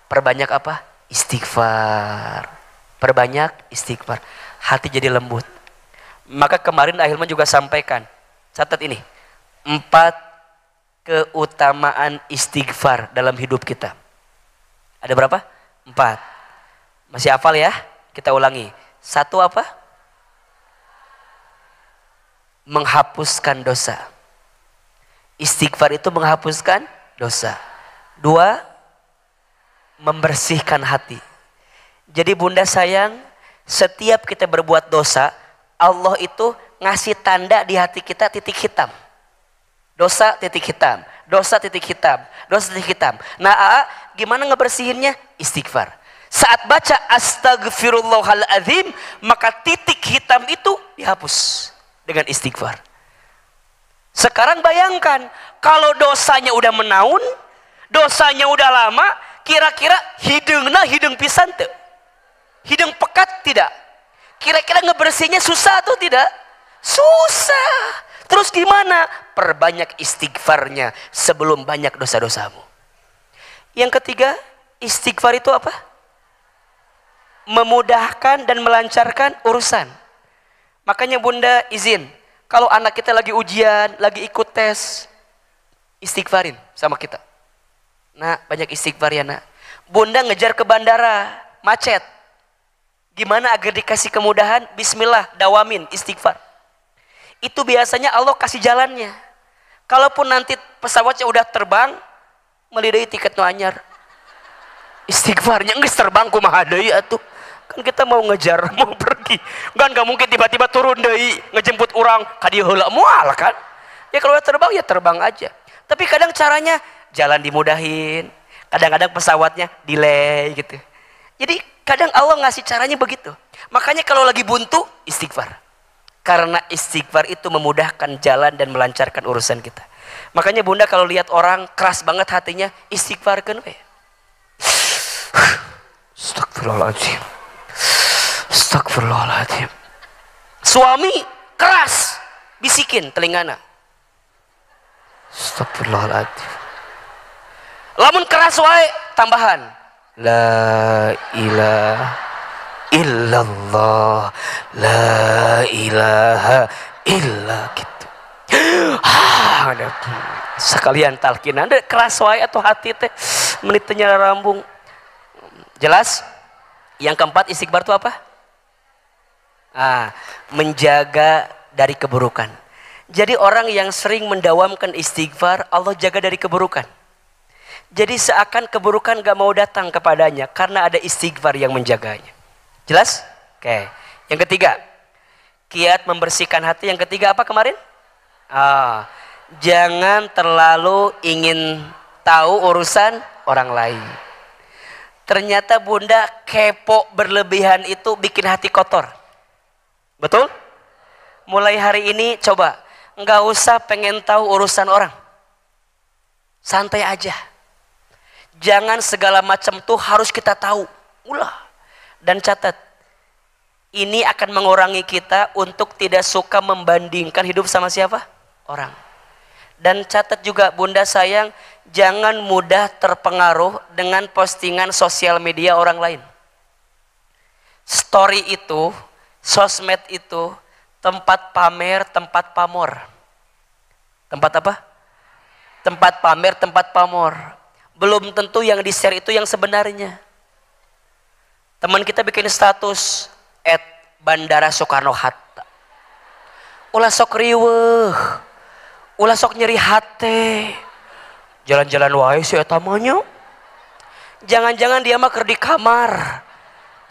Perbanyak apa? Istighfar. Perbanyak istighfar. Hati jadi lembut. Maka kemarin Ahilman juga sampaikan, catat ini, 4 keutamaan istighfar dalam hidup kita. Ada berapa? 4. Masih hafal ya? Kita ulangi. 1 apa? Menghapuskan dosa. Istighfar itu menghapuskan dosa. 2, membersihkan hati. Jadi bunda sayang, setiap kita berbuat dosa, Allah itu ngasih tanda di hati kita titik hitam. Dosa titik hitam, dosa titik hitam, dosa titik hitam. Nah, gimana ngebersihinnya? Istighfar. Saat baca astagfirullahaladzim, maka titik hitam itu dihapus dengan istighfar. Sekarang bayangkan, kalau dosanya udah menaun, dosanya udah lama, kira-kira hidungna hidung pisan tuh, hidung pekat tidak? Kira-kira ngebersihnya susah atau tidak? Susah. Terus gimana? Perbanyak istighfarnya sebelum banyak dosa-dosamu. Yang ketiga, istighfar itu apa? Memudahkan dan melancarkan urusan. Makanya bunda izin, Kalau anak kita lagi ujian, lagi ikut tes, istighfarin sama kita. Nah, banyak istighfar ya nak. Bunda ngejar ke bandara, macet. Gimana agar dikasih kemudahan? Bismillah, dawamin, istighfar. Itu biasanya Allah kasih jalannya. Kalaupun nanti pesawatnya udah terbang, melidai tiket nu anyar. Istighfarnya nggak terbang kumaha deui atuh. Kan kita mau ngejar, mau pergi. Kan nggak mungkin tiba-tiba turun deui ngejemput orang ka dieu heula moal kan. Ya kalau udah terbang ya terbang aja. Tapi kadang caranya jalan dimudahin, kadang-kadang pesawatnya delay gitu. Jadi kadang Allah ngasih caranya begitu. Makanya kalau lagi buntu, istighfar. Karena istighfar itu memudahkan jalan dan melancarkan urusan kita. Makanya bunda kalau lihat orang keras banget hatinya, istighfarkan we. Astagfirullahaladzim. Astagfirullahaladzim. Suami keras, bisikin telingana. Astagfirullahaladzim. Lamun keras wae tambahan. La ilaha illallah. La ilaha illa gitu. Sekalian talkin. Anda keras wae atau hati teh menitnya rambung. Jelas? Yang keempat istighfar itu apa? Menjaga dari keburukan. Jadi orang yang sering mendawamkan istighfar, Allah jaga dari keburukan. Jadi seakan keburukan gak mau datang kepadanya karena ada istighfar yang menjaganya. Jelas? Oke. Yang ketiga, kiat membersihkan hati. Yang ketiga apa kemarin? Jangan terlalu ingin tahu urusan orang lain. Ternyata bunda kepo berlebihan itu bikin hati kotor. Betul? Mulai hari ini coba nggak usah pengen tahu urusan orang. Santai aja. Jangan segala macam tuh harus kita tahu. Ulah. Dan catat, ini akan mengurangi kita untuk tidak suka membandingkan hidup sama siapa? Orang. Dan catat juga bunda sayang, jangan mudah terpengaruh dengan postingan sosial media orang lain. Story itu, sosmed itu tempat pamer, tempat pamor. Tempat apa? Tempat pamer, tempat pamor. Belum tentu yang di-share itu yang sebenarnya. Teman kita bikin status @Bandara Soekarno Hatta. Ulah sok riweuh. Ulah sok nyeri hati. Jalan-jalan wae si eta mah nya. Jangan-jangan dia mah keur di kamar.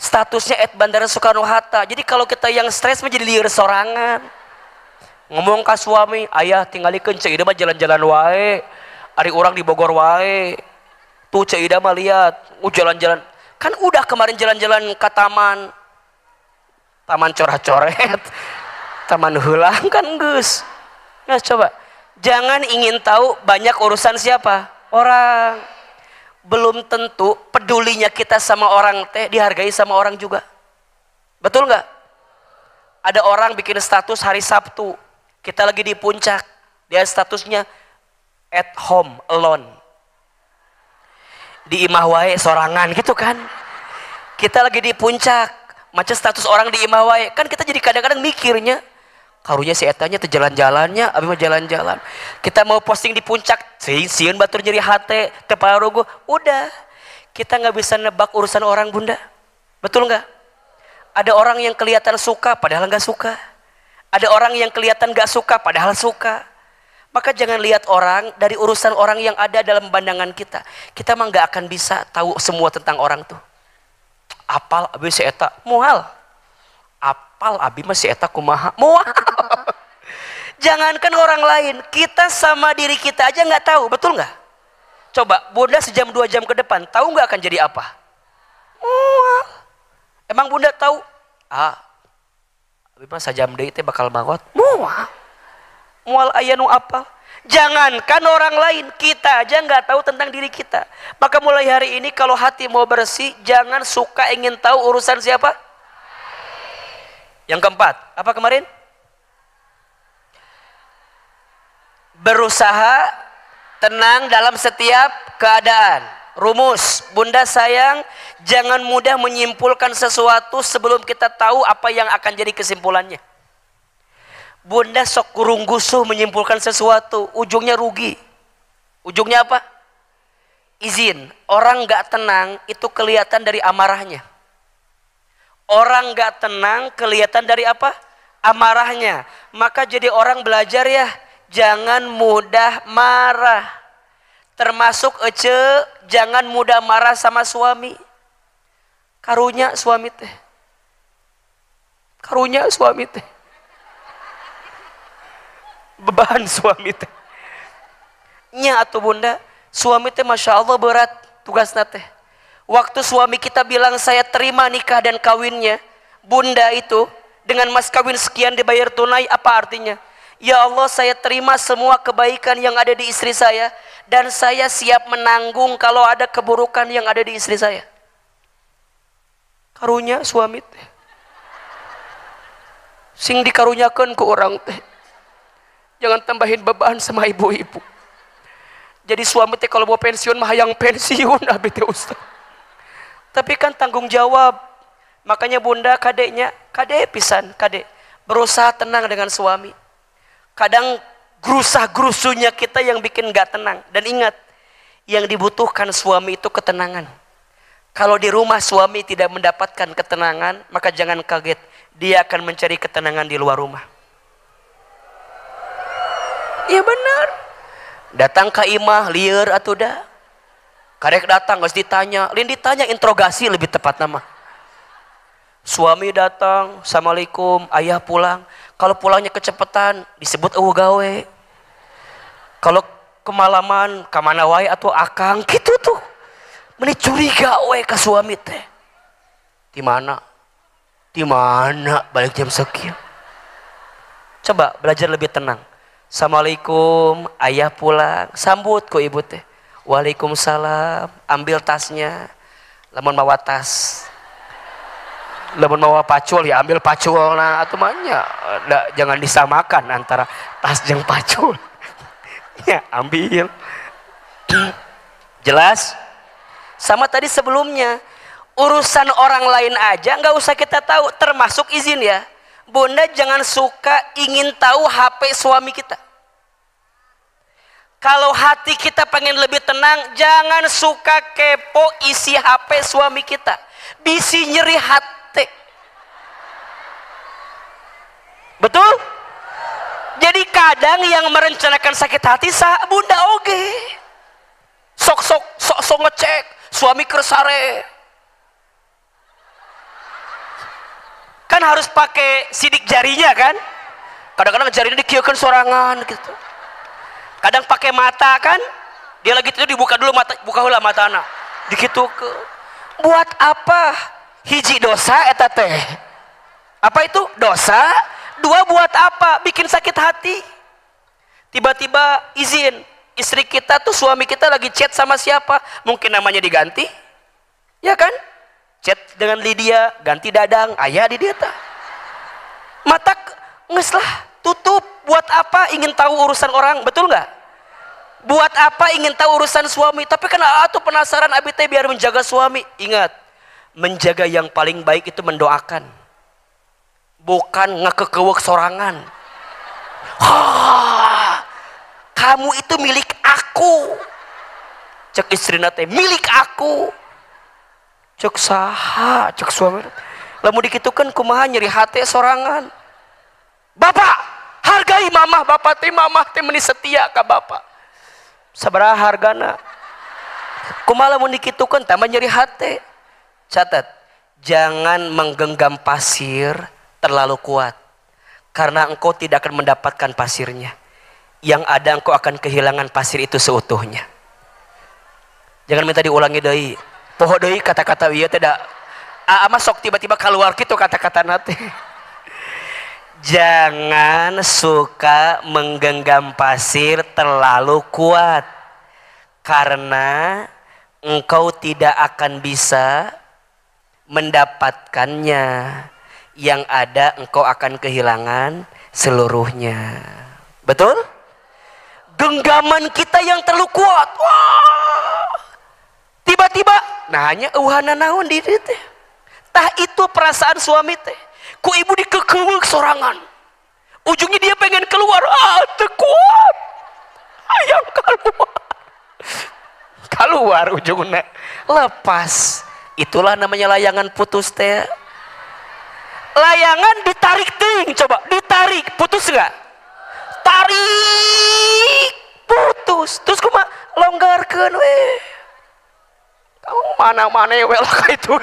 Statusnya @Bandara Soekarno Hatta. Jadi kalau kita yang stres mah jadi lieur sorangan. Ngomong ka suami, "Ayah tingalikeun ceu ieu mah jalan-jalan wae. Ari urang di Bogor wae." Tuh ceu ieu mah lihat, jalan-jalan. Kan udah kemarin jalan-jalan ke taman. Taman coret-coret. Taman heulang kan geus. Nah, coba. Jangan ingin tahu banyak urusan siapa? Orang. Belum tentu pedulinya kita sama orang teh dihargai sama orang juga. Betul nggak? Ada orang bikin status hari Sabtu. Kita lagi di puncak. Dia statusnya at home, alone. Di imah wae sorangan gitu kan. Kita lagi di puncak. Macam status orang di imah wae. Kan kita jadi kadang-kadang mikirnya. Karunya si etanya tuh jalan-jalannya, abi mah jalan-jalan. Kita mau posting di puncak, sieun batur nyeri hate, teu pararugo, udah. Kita nggak bisa nebak urusan orang bunda. Betul nggak? Ada orang yang kelihatan suka padahal nggak suka. Ada orang yang kelihatan nggak suka padahal suka. Maka jangan lihat orang dari urusan orang yang ada dalam pandangan kita. Kita mah nggak akan bisa tahu semua tentang orang tuh. Apal abi si eta moal. Apal abi mah si eta kumaha moal. Jangankan orang lain, kita sama diri kita aja nggak tahu, betul nggak? Coba bunda sejam 2 jam ke depan, tahu nggak akan jadi apa? Moal. Emang bunda tahu? Abi mah sajam deui teh bakal mawat. Moal. Moal aya nu apal. Jangankan orang lain, kita aja nggak tahu tentang diri kita. Maka mulai hari ini kalau hati mau bersih, jangan suka ingin tahu urusan siapa. Yang keempat, apa kemarin? Berusaha tenang dalam setiap keadaan. Rumus, bunda sayang, jangan mudah menyimpulkan sesuatu sebelum kita tahu apa yang akan jadi kesimpulannya. Bunda sok kurung gusuh menyimpulkan sesuatu, ujungnya rugi. Ujungnya apa? Izin. Orang gak tenang itu kelihatan dari amarahnya. Orang gak tenang kelihatan dari apa? Amarahnya. Maka jadi orang belajar ya, jangan mudah marah. Termasuk jangan mudah marah sama suami. Karunya suami teh. Karunya suami teh. Beban suami teh. Nya atuh bunda, suami teh masya Allah berat tugasnya teh. Waktu suami kita bilang saya terima nikah dan kawinnya, bunda itu dengan mas kawin sekian dibayar tunai, apa artinya? Ya Allah, saya terima semua kebaikan yang ada di istri saya dan saya siap menanggung kalau ada keburukan yang ada di istri saya. Karunya suami teh. Sing dikarunyakeun ku orang teh. Jangan tambahin beban sama ibu-ibu. Jadi suami teh kalau mau pensiun mah hayang pensiun abi teh Ustaz. Tapi kan tanggung jawab. Makanya bunda kadeknya, kadek pisan, kadek berusaha tenang dengan suami. Kadang gerusah-gerusunya kita yang bikin gak tenang. Dan ingat, yang dibutuhkan suami itu ketenangan. Kalau di rumah suami tidak mendapatkan ketenangan, maka jangan kaget, dia akan mencari ketenangan di luar rumah. Iya benar. Datang ke imah lieur atuh dah. Karek datang geus ditanya, lain ditanya interogasi lebih tepat nama. Suami datang, assalamualaikum, ayah pulang. Kalau pulangnya kecepatan disebut eueuh gawe. Kalau kemalaman ka mana wae atuh akang gitu tuh. Meni curiga we ka suami teh. Di mana? Di mana balik jam sekian? Coba belajar lebih tenang. Assalamualaikum, ayah pulang, sambut ku ibu teh. Waalaikumsalam, ambil tasnya. Lamun mawa tas, lamun mawa pacul ya ambil pacul. Nah atuh mahnya jangan disamakan antara tas jeung pacul. Ya ambil. Jelas? Sama tadi sebelumnya, urusan orang lain aja nggak usah kita tahu, termasuk izin ya. Bunda jangan suka ingin tahu HP suami kita. Kalau hati kita pengen lebih tenang, jangan suka kepo isi HP suami kita. Bisi nyeri hati. Betul? Jadi kadang yang merencanakan sakit hati bunda oge. Sok ngecek suami kersare. Kan harus pakai sidik jarinya kan? Kadang-kadang jarinya dikieukeun sorangan gitu. Kadang pakai mata kan? Dia lagi tidur dibuka dulu mata, buka heula matana. Dikitukeun. Buat apa? Hiji dosa eta teh. Apa itu? Dosa. Dua buat apa? Bikin sakit hati. Tiba-tiba izin, istri kita tuh suami kita lagi chat sama siapa? Mungkin namanya diganti. Ya kan? Chat dengan Lydia, ganti Dadang, ayah di dia tah. Mata nges lah, tutup. Buat apa ingin tahu urusan orang, betul nggak? Buat apa ingin tahu urusan suami? Tapi kan atuh penasaran abi teh biar menjaga suami. Ingat, menjaga yang paling baik itu mendoakan. Bukan ngekekewek sorangan. Kamu itu milik aku. Cek istri nate, milik aku. Cek saha, cek suami. Lamun dikitukeun kumaha nyeri hati sorangan. Bapak, hargai mamah, bapak teh mamah teh meni setia ka bapak. Sabaraha hargana? Kumaha lamun dikitukeun tambah nyeri hati. Catat, jangan menggenggam pasir terlalu kuat. Karena engkau tidak akan mendapatkan pasirnya. Yang ada engkau akan kehilangan pasir itu seutuhnya. Jangan minta diulangi deui. Poho deui kata-kata ieu teh da ama sok tiba-tiba keluar kitu kata-kata nate. Jangan suka menggenggam pasir terlalu kuat. Karena engkau tidak akan bisa mendapatkannya. Yang ada engkau akan kehilangan seluruhnya. Betul? Genggaman kita yang terlalu kuat. Wah. Tiba-tiba nanya euhana naon di dieu teh. Tah itu perasaan suami teh. Ku ibu dikekeuweuk sorangan. ujungnya dia pengen keluar, kuat, ayam keluar ujungnya lepas. Itulah namanya layangan putus teh. Layangan ditarik ting, coba ditarik, putus nggak? Tarik, putus, terus kuma longgarkan weh. Kamu mana-mana ya kayak itu.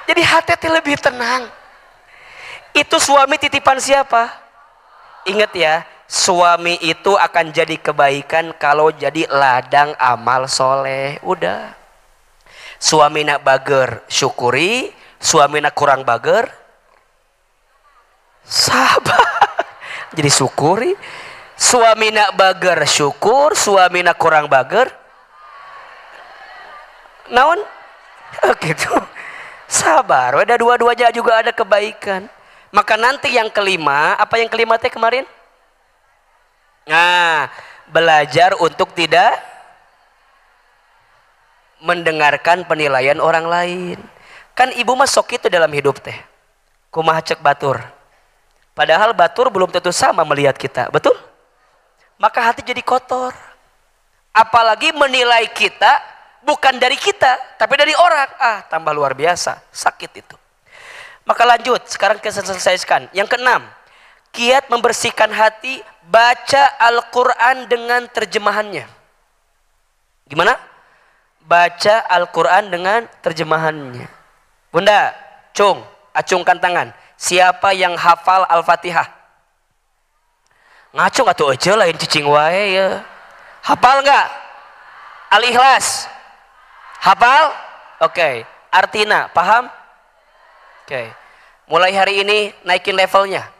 Jadi hati lebih tenang. Itu suami titipan siapa? Ingat ya, suami itu akan jadi kebaikan kalau jadi ladang amal soleh. Udah. Suami nak bager syukuri, suami nak kurang bager sabar. Jadi syukuri. Suami nak bager syukur, suami nak kurang bager naon gitu, sabar. Ada dua-duanya juga ada kebaikan. Maka nanti yang kelima, apa yang kelima teh kemarin? Nah, belajar untuk tidak mendengarkan penilaian orang lain. Kan ibu mah sok itu dalam hidup teh. Kumaha cek batur. Padahal batur belum tentu sama melihat kita, betul? Maka hati jadi kotor. Apalagi menilai kita bukan dari kita, tapi dari orang. Tambah luar biasa, sakit itu. Maka lanjut, sekarang kita selesaikan. Yang keenam, kiat membersihkan hati, baca Al-Quran dengan terjemahannya. Gimana? Baca Al-Quran dengan terjemahannya. Bunda, Cung, acungkan tangan. Siapa yang hafal Al-Fatihah? Ngacung atau aja lain cicing wae ya. Hafal nggak? Al-Ikhlas? Hafal? Oke. Artina, paham? Oke. Mulai hari ini naikin levelnya.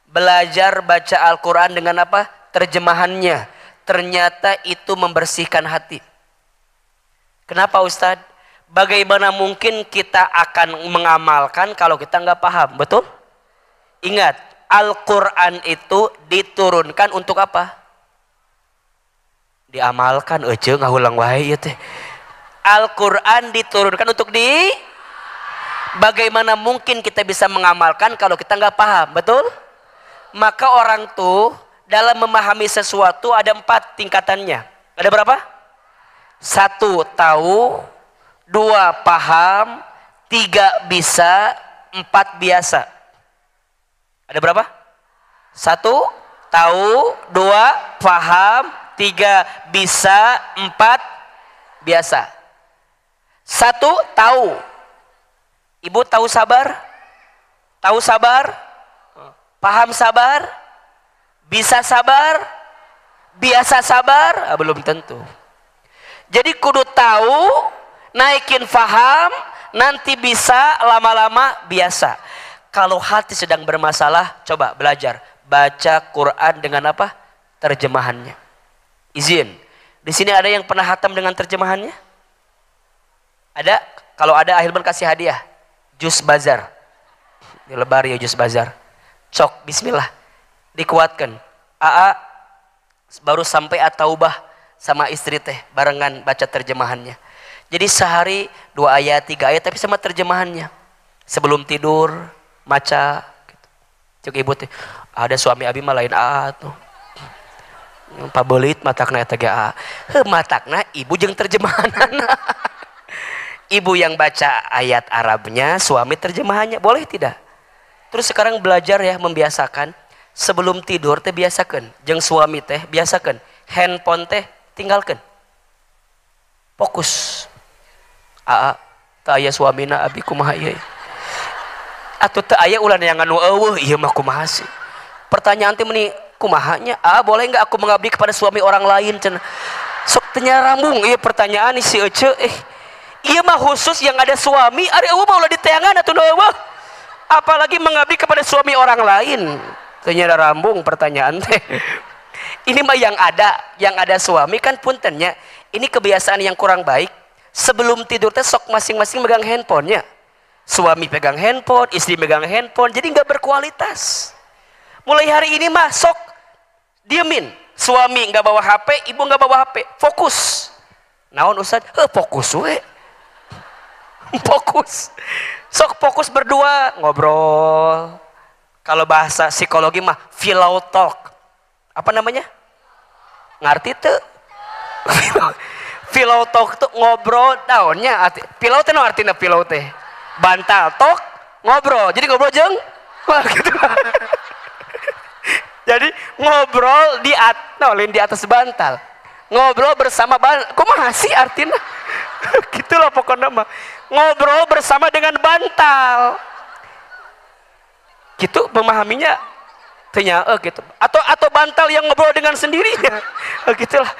Belajar baca Al-Quran dengan apa? Terjemahannya. Ternyata itu membersihkan hati. Kenapa Ustadz? Bagaimana mungkin kita akan mengamalkan kalau kita nggak paham? Betul? Ingat, Al-Quran itu diturunkan untuk apa? Diamalkan aja ngahulang wae ya teh. Al-Quran diturunkan untuk bagaimana mungkin kita bisa mengamalkan kalau kita nggak paham? Betul? Maka orang tuh dalam memahami sesuatu ada 4 tingkatannya. Ada berapa? 1 tahu, 2 paham, 3 bisa, 4 biasa. Ada berapa? 1 tahu, 2 paham, 3 bisa, 4 biasa. 1 tahu. Ibu tahu sabar? Tahu sabar? Paham sabar? Bisa sabar? Biasa sabar? Belum tentu. Jadi kudu tahu, naikin faham, nanti bisa, lama-lama biasa. Kalau hati sedang bermasalah, coba belajar baca Quran dengan apa? Terjemahannya. Izin. Di sini ada yang pernah hatam dengan terjemahannya? Ada? Kalau ada, Ahilman kasih hadiah. Jus bazar. Dilebar ya jus bazar. Cok, bismillah. Dikuatkan. Aa baru sampai at-taubah sama istri teh barengan baca terjemahannya. Jadi sehari 2 ayat 3 ayat tapi sama terjemahannya. Sebelum tidur maca gitu. Cuk ibu teh ada suami abi mah lain tuh. Pabelit matakna eta ge matakna ibu jeung terjemahanana. Ibu yang baca ayat Arabnya, suami terjemahannya, boleh tidak? Terus sekarang belajar ya membiasakan sebelum tidur teh biasakan, jeung suami teh biasakan handphone teh tinggalkan. Fokus. Teu aya suamina abi kumaha ieu? Atuh teu aya ulah yang anu eueuh ieu mah kumaha sih? Pertanyaan teh meni kumahanya? Boleh enggak aku mengabdi kepada suami orang lain cenah? Sok teu nyarambung ieu pertanyaan si Ece. Ieu mah khusus yang ada suami, ari eueuh mah ulah diteangan atuh eueuh. Apalagi mengabdi kepada suami orang lain. Teu nyarambung pertanyaan teh. Ini mah yang ada suami kan puntennya. Ini kebiasaan yang kurang baik. Sebelum tidur teh sok masing-masing megang handphonenya. Suami pegang handphone, istri megang handphone, jadi nggak berkualitas. Mulai hari ini mah sok diemin. Suami nggak bawa HP, ibu nggak bawa HP, fokus. Naon Ustaz? Fokus we. Fokus. Sok fokus berdua ngobrol. Kalau bahasa psikologi mah pillow talk. Apa namanya? Ngerti tuh? Pillow talk tuh ngobrol daunnya. Pillow teh no artinya pillow teh. Bantal talk ngobrol. Jadi ngobrol jeung wah gitu. Jadi ngobrol di atas bantal. Ngobrol bersama bantal. Kumaha sih artinya? Gitulah pokoknya mah. Ngobrol bersama dengan bantal. Gitu memahaminya ternyata gitu. Atau bantal yang ngobrol dengan sendirinya. Gitulah.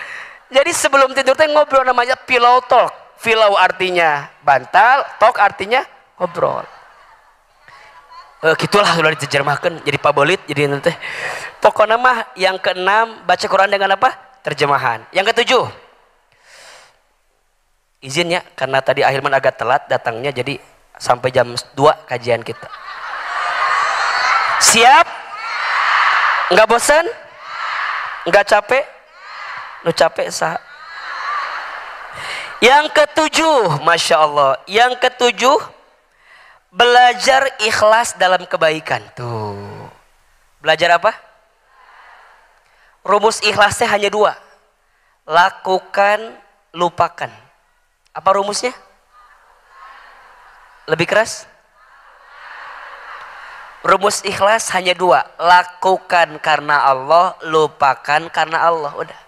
Jadi sebelum tidur teh ngobrol namanya pillow talk. Pillow artinya bantal, talk artinya ngobrol. Gitulah sudah diterjemahkan jadi pabolit jadi nanti. Pokoknya mah yang keenam baca Quran dengan apa? Terjemahan. Yang ketujuh. Izin ya karena tadi Ahilman agak telat datangnya jadi sampai jam 2 kajian kita. Siap? Enggak bosan? Enggak capek? Nu capek sah. Yang ketujuh, Masya Allah. Yang ketujuh, belajar ikhlas dalam kebaikan. Tuh. Belajar apa? Rumus ikhlasnya hanya 2. Lakukan, lupakan. Apa rumusnya? Lebih keras? Rumus ikhlas hanya 2. Lakukan karena Allah, lupakan karena Allah. Udah.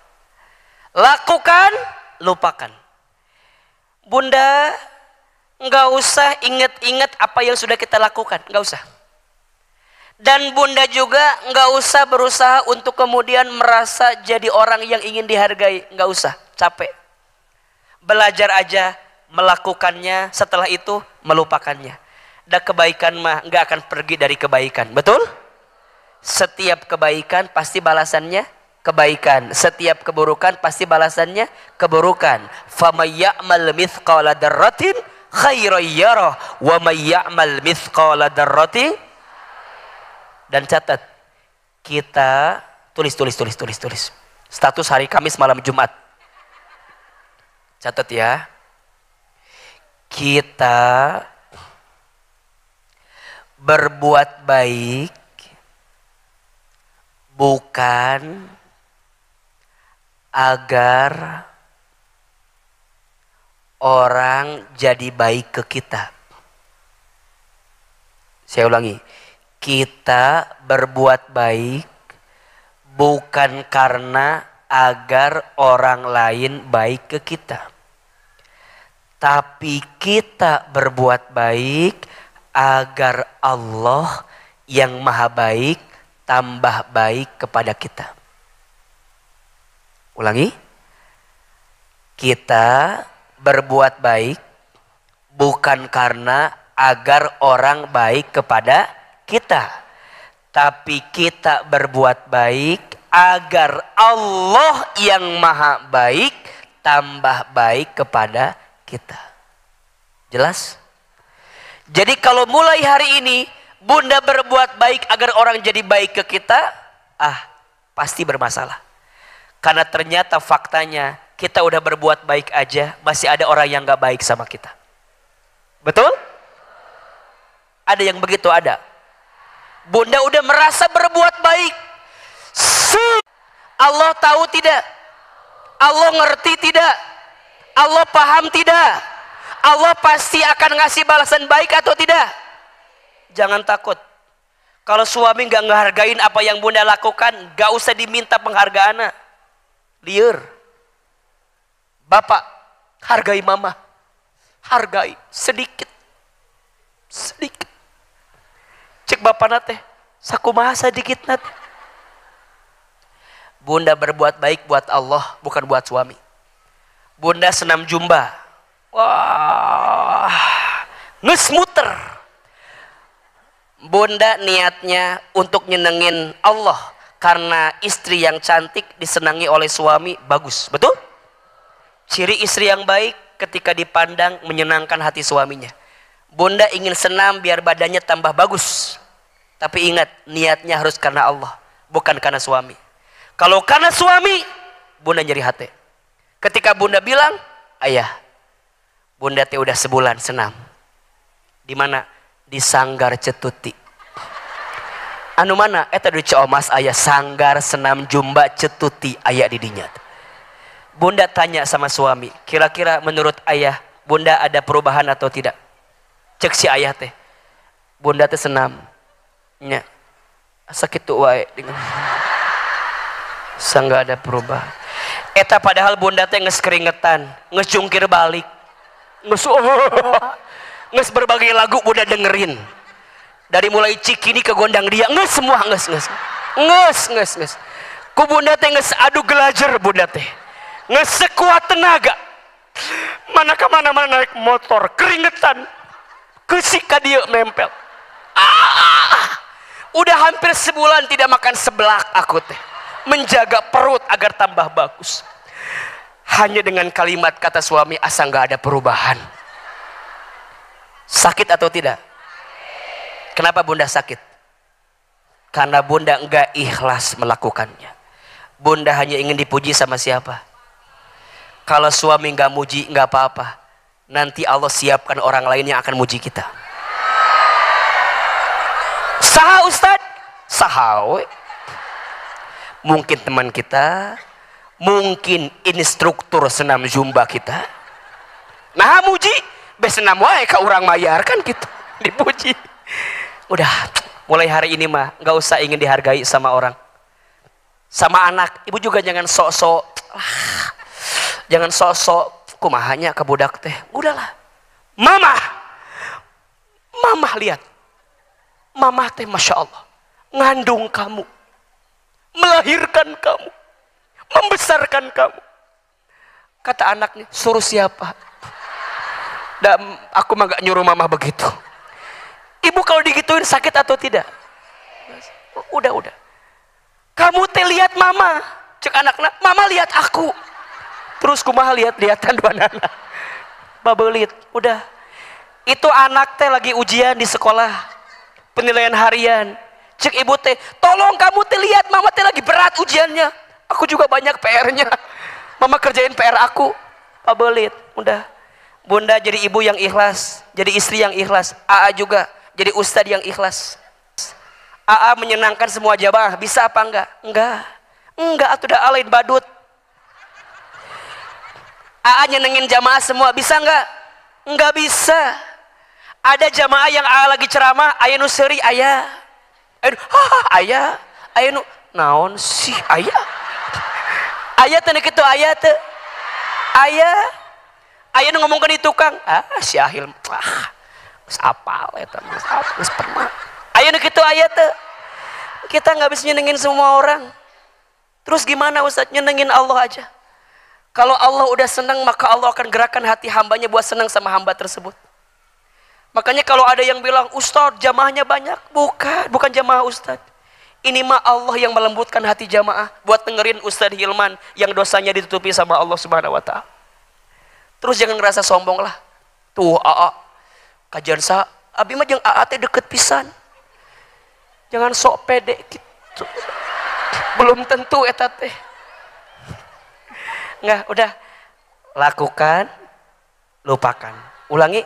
Lakukan, lupakan. Bunda, nggak usah ingat-ingat apa yang sudah kita lakukan. Nggak usah. Dan bunda juga nggak usah berusaha untuk kemudian merasa jadi orang yang ingin dihargai. Nggak usah, capek. Belajar aja melakukannya, setelah itu melupakannya. Dan kebaikan mah nggak akan pergi dari kebaikan. Betul? Setiap kebaikan pasti balasannya kebaikan. Setiap keburukan pasti balasannya keburukan. Faman ya'mal mithqala dzarratin khairan yarah wa may ya'mal mithqala dzarratin. Dan catat, kita tulis. Status hari Kamis malam Jumat. Catat ya. Kita berbuat baik bukan agar orang jadi baik ke kita. Saya ulangi. Kita berbuat baik bukan karena agar orang lain baik ke kita. Tapi kita berbuat baik agar Allah yang maha baik tambah baik kepada kita. Ulangi. Kita berbuat baik bukan karena agar orang baik kepada kita, tapi kita berbuat baik agar Allah yang maha baik tambah baik kepada kita. Jelas? Jadi kalau mulai hari ini bunda berbuat baik agar orang jadi baik ke kita, pasti bermasalah. Karena ternyata faktanya kita udah berbuat baik aja masih ada orang yang gak baik sama kita. Betul? Ada yang begitu, ada. Bunda udah merasa berbuat baik. Allah tahu tidak? Allah ngerti tidak? Allah paham tidak? Allah pasti akan ngasih balasan baik atau tidak? Jangan takut. Kalau suami gak ngehargain apa yang bunda lakukan, gak usah diminta penghargaan. Liar. Bapak, hargai mama. Hargai sedikit. Sedikit. Cek bapak nate, sakumaha sedikit nate. Bunda berbuat baik buat Allah, bukan buat suami. Bunda senam jumba. Wah, ngesmuter. Bunda niatnya untuk nyenengin Allah. Karena istri yang cantik disenangi oleh suami, bagus. Betul? Ciri istri yang baik ketika dipandang menyenangkan hati suaminya. Bunda ingin senam biar badannya tambah bagus. Tapi ingat, niatnya harus karena Allah, bukan karena suami. Kalau karena suami, bunda nyeri hati. Ketika bunda bilang, ayah, bunda teh udah sebulan senam. Di mana? Di Sanggar Cetuti. anu mana eta di Ciomas aya sanggar senam jumba cetuti aya di dinya. Bunda tanya sama suami, kira-kira menurut ayah bunda ada perubahan atau tidak? Cek si ayah teh, bunda teh senam nya sakit tuh wae dengan sangga ada perubahan. Eta padahal bunda teh geus keringetan, geus jungkir balik, geus berbagai lagu bunda dengerin. Dari mulai Cikini ke Gondang Dia, nges semua, nges. Ku bunda teh nges adu gelajar bunda teh, nges sekuat tenaga. Mana naik motor, keringetan, kesika dia nempel. Udah hampir sebulan tidak makan seblak aku teh, menjaga perut agar tambah bagus. Hanya dengan kalimat kata suami, asa nggak ada perubahan. Sakit atau tidak? Kenapa bunda sakit? Karena bunda enggak ikhlas melakukannya. Bunda hanya ingin dipuji sama siapa? Kalau suami enggak muji, enggak apa-apa. Nanti Allah siapkan orang lain yang akan muji kita. Saha Ustad? Saha we. Mungkin teman kita, mungkin instruktur senam zumba kita. Nah muji, besenam wae ka urang mayar kan gitu, dipuji. Udah, mulai hari ini mah nggak usah ingin dihargai sama orang, sama anak. Ibu juga jangan sok-sok, jangan sok-sok kumahanya ke budak teh. Udahlah, mama lihat, mama teh masya Allah ngandung kamu, melahirkan kamu, membesarkan kamu. Kata anaknya, suruh siapa? Dan aku mah gak nyuruh mama begitu. Ibu kalau digituin sakit atau tidak? Udah. Kamu teh lihat mama, cek anak-anak, mama lihat aku. Terus kumaha lihat-lihatan dua anak. Babelit, udah. Itu anak teh lagi ujian di sekolah, penilaian harian. Cek ibu teh, tolong kamu teh lihat mama teh lagi berat ujiannya. Aku juga banyak PR-nya. Mama kerjain PR aku. Babelit, udah. Bunda jadi ibu yang ikhlas, jadi istri yang ikhlas. AA juga jadi ustadz yang ikhlas. AA menyenangkan semua jamaah, bisa apa enggak? Enggak, atuh dah alain badut. AA nyenengin jamaah semua, bisa enggak? Enggak bisa. Ada jamaah yang AA lagi ceramah, aya nu seuri aya. Aya nu naon sih aya? Aya teh kitu aya teh. Aya nu ngomongkeun di tukang, si Ahil geus apal eta mah, geus pernah. Aya nu kitu aya teh. Kita nggak bisa nyenengin semua orang. Terus gimana Ustaz? Nyenengin Allah aja. Kalau Allah udah senang, maka Allah akan gerakan hati hambanya buat senang sama hamba tersebut. Makanya kalau ada yang bilang, Ustaz jamaahnya banyak, bukan jamaah Ustaz. Ini mah Allah yang melembutkan hati jamaah buat dengerin Ustaz Hilman yang dosanya ditutupi sama Allah Subhanahu wa taala. Terus jangan ngerasa sombong lah. Tuh AA kajian sa abi mah jeung AA teh deket pisan. Jangan sok pede gitu. Belum tentu eta teh. Enggak, udah. Lakukan, lupakan. Ulangi.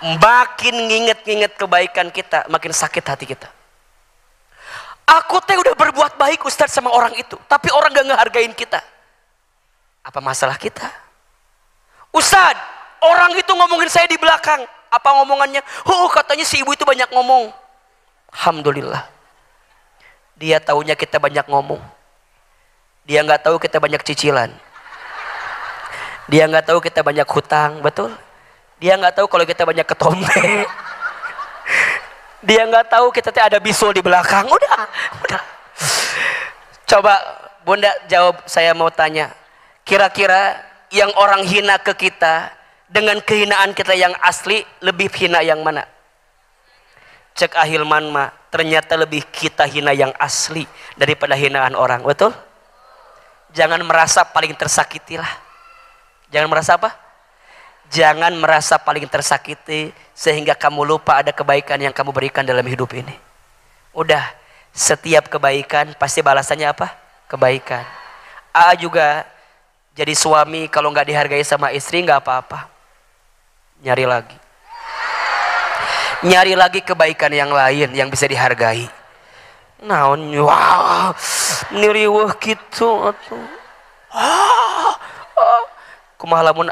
Makin nginget-nginget kebaikan kita, makin sakit hati kita. Aku teh udah berbuat baik Ustadz sama orang itu, tapi orang gak ngehargain kita. Apa masalah kita? Ustadz, orang itu ngomongin saya di belakang. Apa ngomongannya? Katanya si ibu itu banyak ngomong. Alhamdulillah. Dia taunya kita banyak ngomong. Dia nggak tahu kita banyak cicilan. Dia nggak tahu kita banyak hutang, betul? Dia nggak tahu kalau kita banyak ketombe. Dia nggak tahu kita ada bisul di belakang. Udah. Coba Bunda jawab, saya mau tanya. Kira-kira yang orang hina ke kita dengan kehinaan kita yang asli, lebih hina yang mana? Cek Ahilman mah ternyata lebih kita hina yang asli daripada hinaan orang, betul? Jangan merasa paling tersakiti lah. Jangan merasa apa? Jangan merasa paling tersakiti sehingga kamu lupa ada kebaikan yang kamu berikan dalam hidup ini. Udah, setiap kebaikan pasti balasannya apa? Kebaikan. Juga jadi suami kalau nggak dihargai sama istri nggak apa-apa. Nyari lagi. Nyari lagi kebaikan yang lain yang bisa dihargai. Naon wah, niriweuh kitu atuh. Kumaha lamun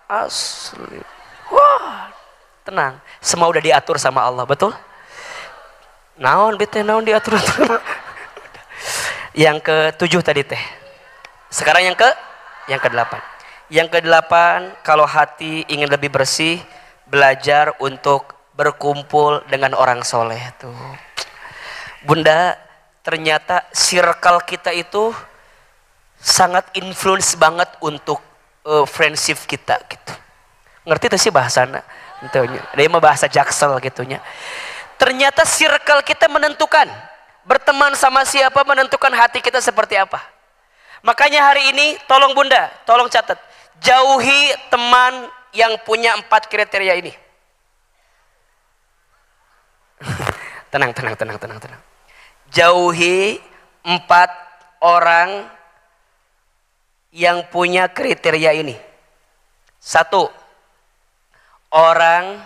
asli. Wah, tenang, semua udah diatur sama Allah, betul? Naon bete naon diatur. Yang ke-7 tadi teh. Sekarang yang ke-8. Yang ke-8, kalau hati ingin lebih bersih, belajar untuk berkumpul dengan orang soleh tuh. Bunda, ternyata circle kita itu sangat influence banget untuk friendship kita gitu. Ngerti tuh sih bahasana? Dia mah bahasa Jaksel gitunya. Ternyata circle kita menentukan. Berteman sama siapa menentukan hati kita seperti apa. Makanya hari ini tolong Bunda, tolong catat. Jauhi teman yang punya 4 kriteria ini. Tenang. Jauhi 4 orang yang punya kriteria ini. 1. Orang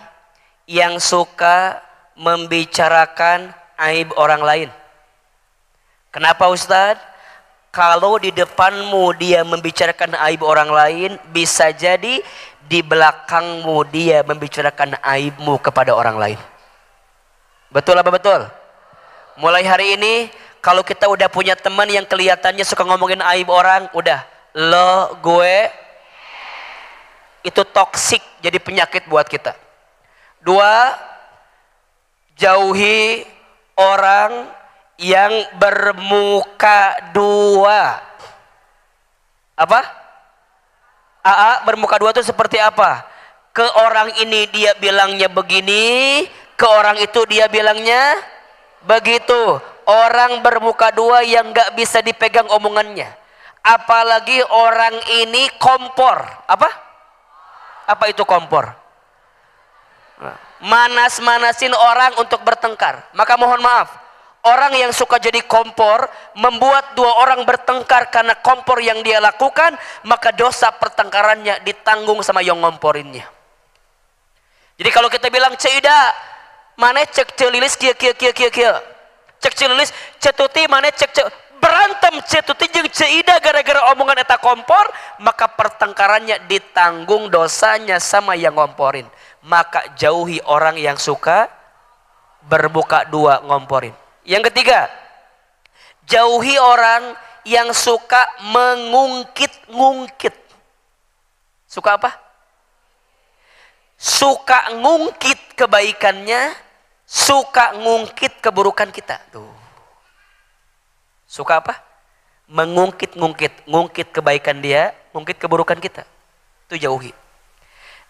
yang suka membicarakan aib orang lain. Kenapa Ustadz? Kalau di depanmu dia membicarakan aib orang lain, bisa jadi di belakangmu dia membicarakan aibmu kepada orang lain. Betul apa betul? Mulai hari ini, kalau kita udah punya teman yang kelihatannya suka ngomongin aib orang, udah, lo, gue, itu toksik, jadi penyakit buat kita. 2, jauhi orang yang bermuka 2. Apa? Bermuka 2 itu seperti apa? Ke orang ini dia bilangnya begini, ke orang itu dia bilangnya begitu. Orang bermuka 2 yang gak bisa dipegang omongannya. Apalagi orang ini kompor. Apa itu kompor? Manas-manasin orang untuk bertengkar. Maka mohon maaf, orang yang suka jadi kompor membuat 2 orang bertengkar karena kompor yang dia lakukan, maka dosa pertengkarannya ditanggung sama yang ngomporinnya. Jadi kalau kita bilang Cida, mana cek celilis kia. Cek celilis cetuti mana cek berantem cetuti jeung Cida gara-gara omongan eta kompor, maka pertengkarannya ditanggung dosanya sama yang ngomporin. Maka jauhi orang yang suka bermuka 2 ngomporin. Yang ketiga, jauhi orang yang suka mengungkit-ngungkit. Suka apa? Suka ngungkit kebaikannya, suka ngungkit keburukan kita. Tuh. Suka apa? Mengungkit-ngungkit, ngungkit kebaikan dia, ngungkit keburukan kita. Itu jauhi.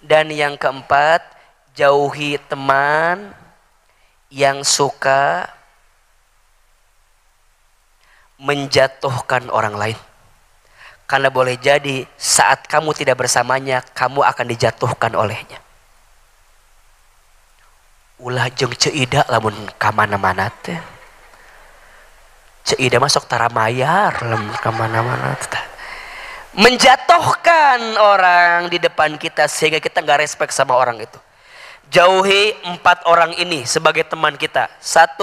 Dan yang keempat, jauhi teman yang suka menjatuhkan orang lain. Karena boleh jadi saat kamu tidak bersamanya, kamu akan dijatuhkan olehnya. Ulah jeung Cida lamun ka mana-mana teh. Cida masuk taramayar lamun ka mana-mana teh. Menjatuhkan orang di depan kita sehingga kita nggak respect sama orang itu. Jauhi 4 orang ini sebagai teman kita. 1,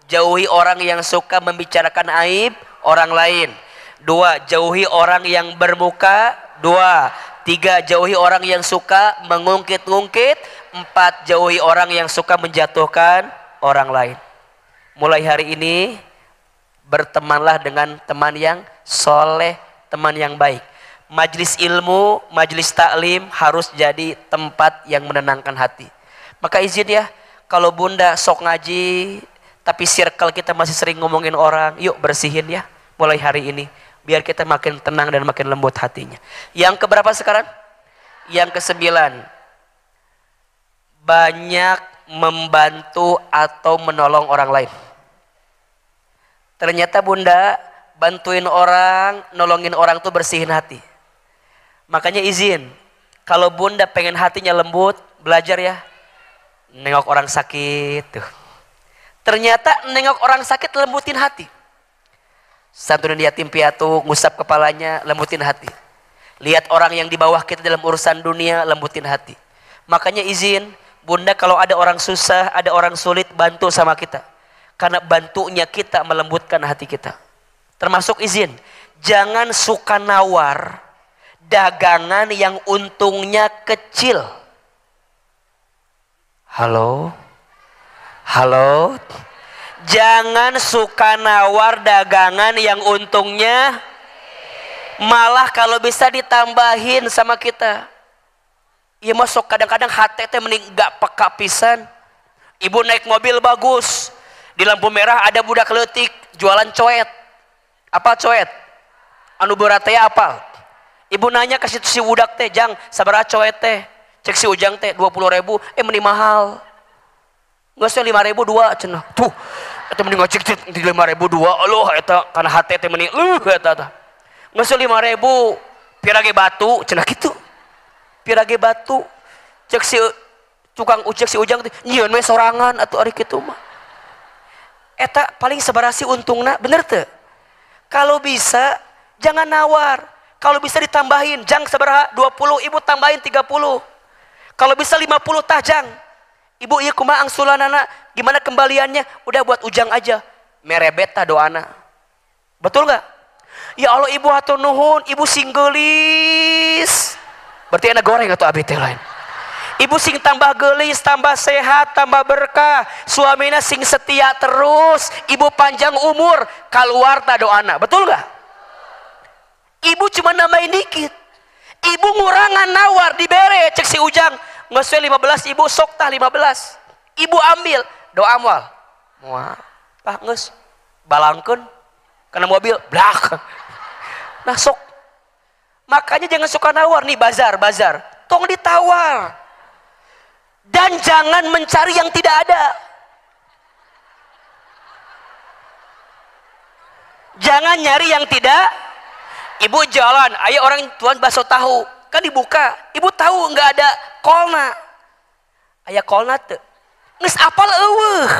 jauhi orang yang suka membicarakan aib orang lain. 2, jauhi orang yang bermuka 2. 3, jauhi orang yang suka mengungkit-ungkit. 4, jauhi orang yang suka menjatuhkan orang lain. Mulai hari ini bertemanlah dengan teman yang soleh, teman yang baik. Majlis ilmu, majlis taklim harus jadi tempat yang menenangkan hati. Maka izin ya, kalau Bunda sok ngaji tapi circle kita masih sering ngomongin orang, yuk bersihin ya mulai hari ini biar kita makin tenang dan makin lembut hatinya. Yang keberapa sekarang? Yang ke-9, banyak membantu atau menolong orang lain. Ternyata Bunda bantuin orang, nolongin orang tuh bersihin hati. Makanya izin, kalau Bunda pengen hatinya lembut, belajar ya, nengok orang sakit tuh. Ternyata nengok orang sakit lembutin hati. Santunin yatim piatu, ngusap kepalanya, lembutin hati. Lihat orang yang di bawah kita dalam urusan dunia, lembutin hati. Makanya izin, Bunda, kalau ada orang susah, ada orang sulit, bantu sama kita. Karena bantunya kita melembutkan hati kita. Termasuk izin, jangan suka nawar dagangan yang untungnya kecil. Halo? Halo? Jangan suka nawar dagangan yang untungnya, malah kalau bisa ditambahin sama kita. Iya masuk kadang-kadang hati teh mending gak peka pisan. Ibu naik mobil bagus, di lampu merah ada budak leutik jualan coet. Apa coet? Anu berat teh apal. Ibu nanya ke si budak teh, "Jang, sabaraha coet teh?" Cek si Ujang teh 20.000, mending mahal. Geus 5.000 dua cenah. Tuh, eta mending ngacik 5.000 dua. Aloh eta kana hati teh mending eta tah. Geus 5.000 pirage batu cenah kitu. Pirage batu. Cek si tukang ujek si Ujang teh, "Nyieun we sorangan atuh ari kitu mah." Eta paling sabaraha sih untungna, bener teu? Kalau bisa jangan nawar. Kalau bisa ditambahin, jang sabaraha 20, ibu tambahin 30. Kalau bisa 50 tajang. Ibu ieu kumaha angsulanana, gimana kembaliannya? Udah buat Ujang aja. Merebet tah doana. Betul nggak? Ya Allah ibu hatur nuhun, ibu sing geulis. Berarti enak goreng atau abi teh lain. Ibu sing tambah gelis, tambah sehat, tambah berkah. Suamina sing setia terus. Ibu panjang umur, keluar ta doana. Betul nggak? Ibu cuma nambahin dikit. Ibu ngurangan nawar dibere. Cek si Ujang, nggak 15 ibu sok tah 15. Ibu ambil, doa mual. Mual. Tah nges, balangkeun. Karena mobil, blak. Nah sok. Makanya jangan suka nawar nih bazar. Tong ditawar. Dan jangan mencari yang tidak ada. Jangan nyari yang tidak. Ibu jalan, ayo orang tuan bakso tahu, kan dibuka. Ibu tahu nggak ada kolna. Aya kolna teu. Geus apal eueuh.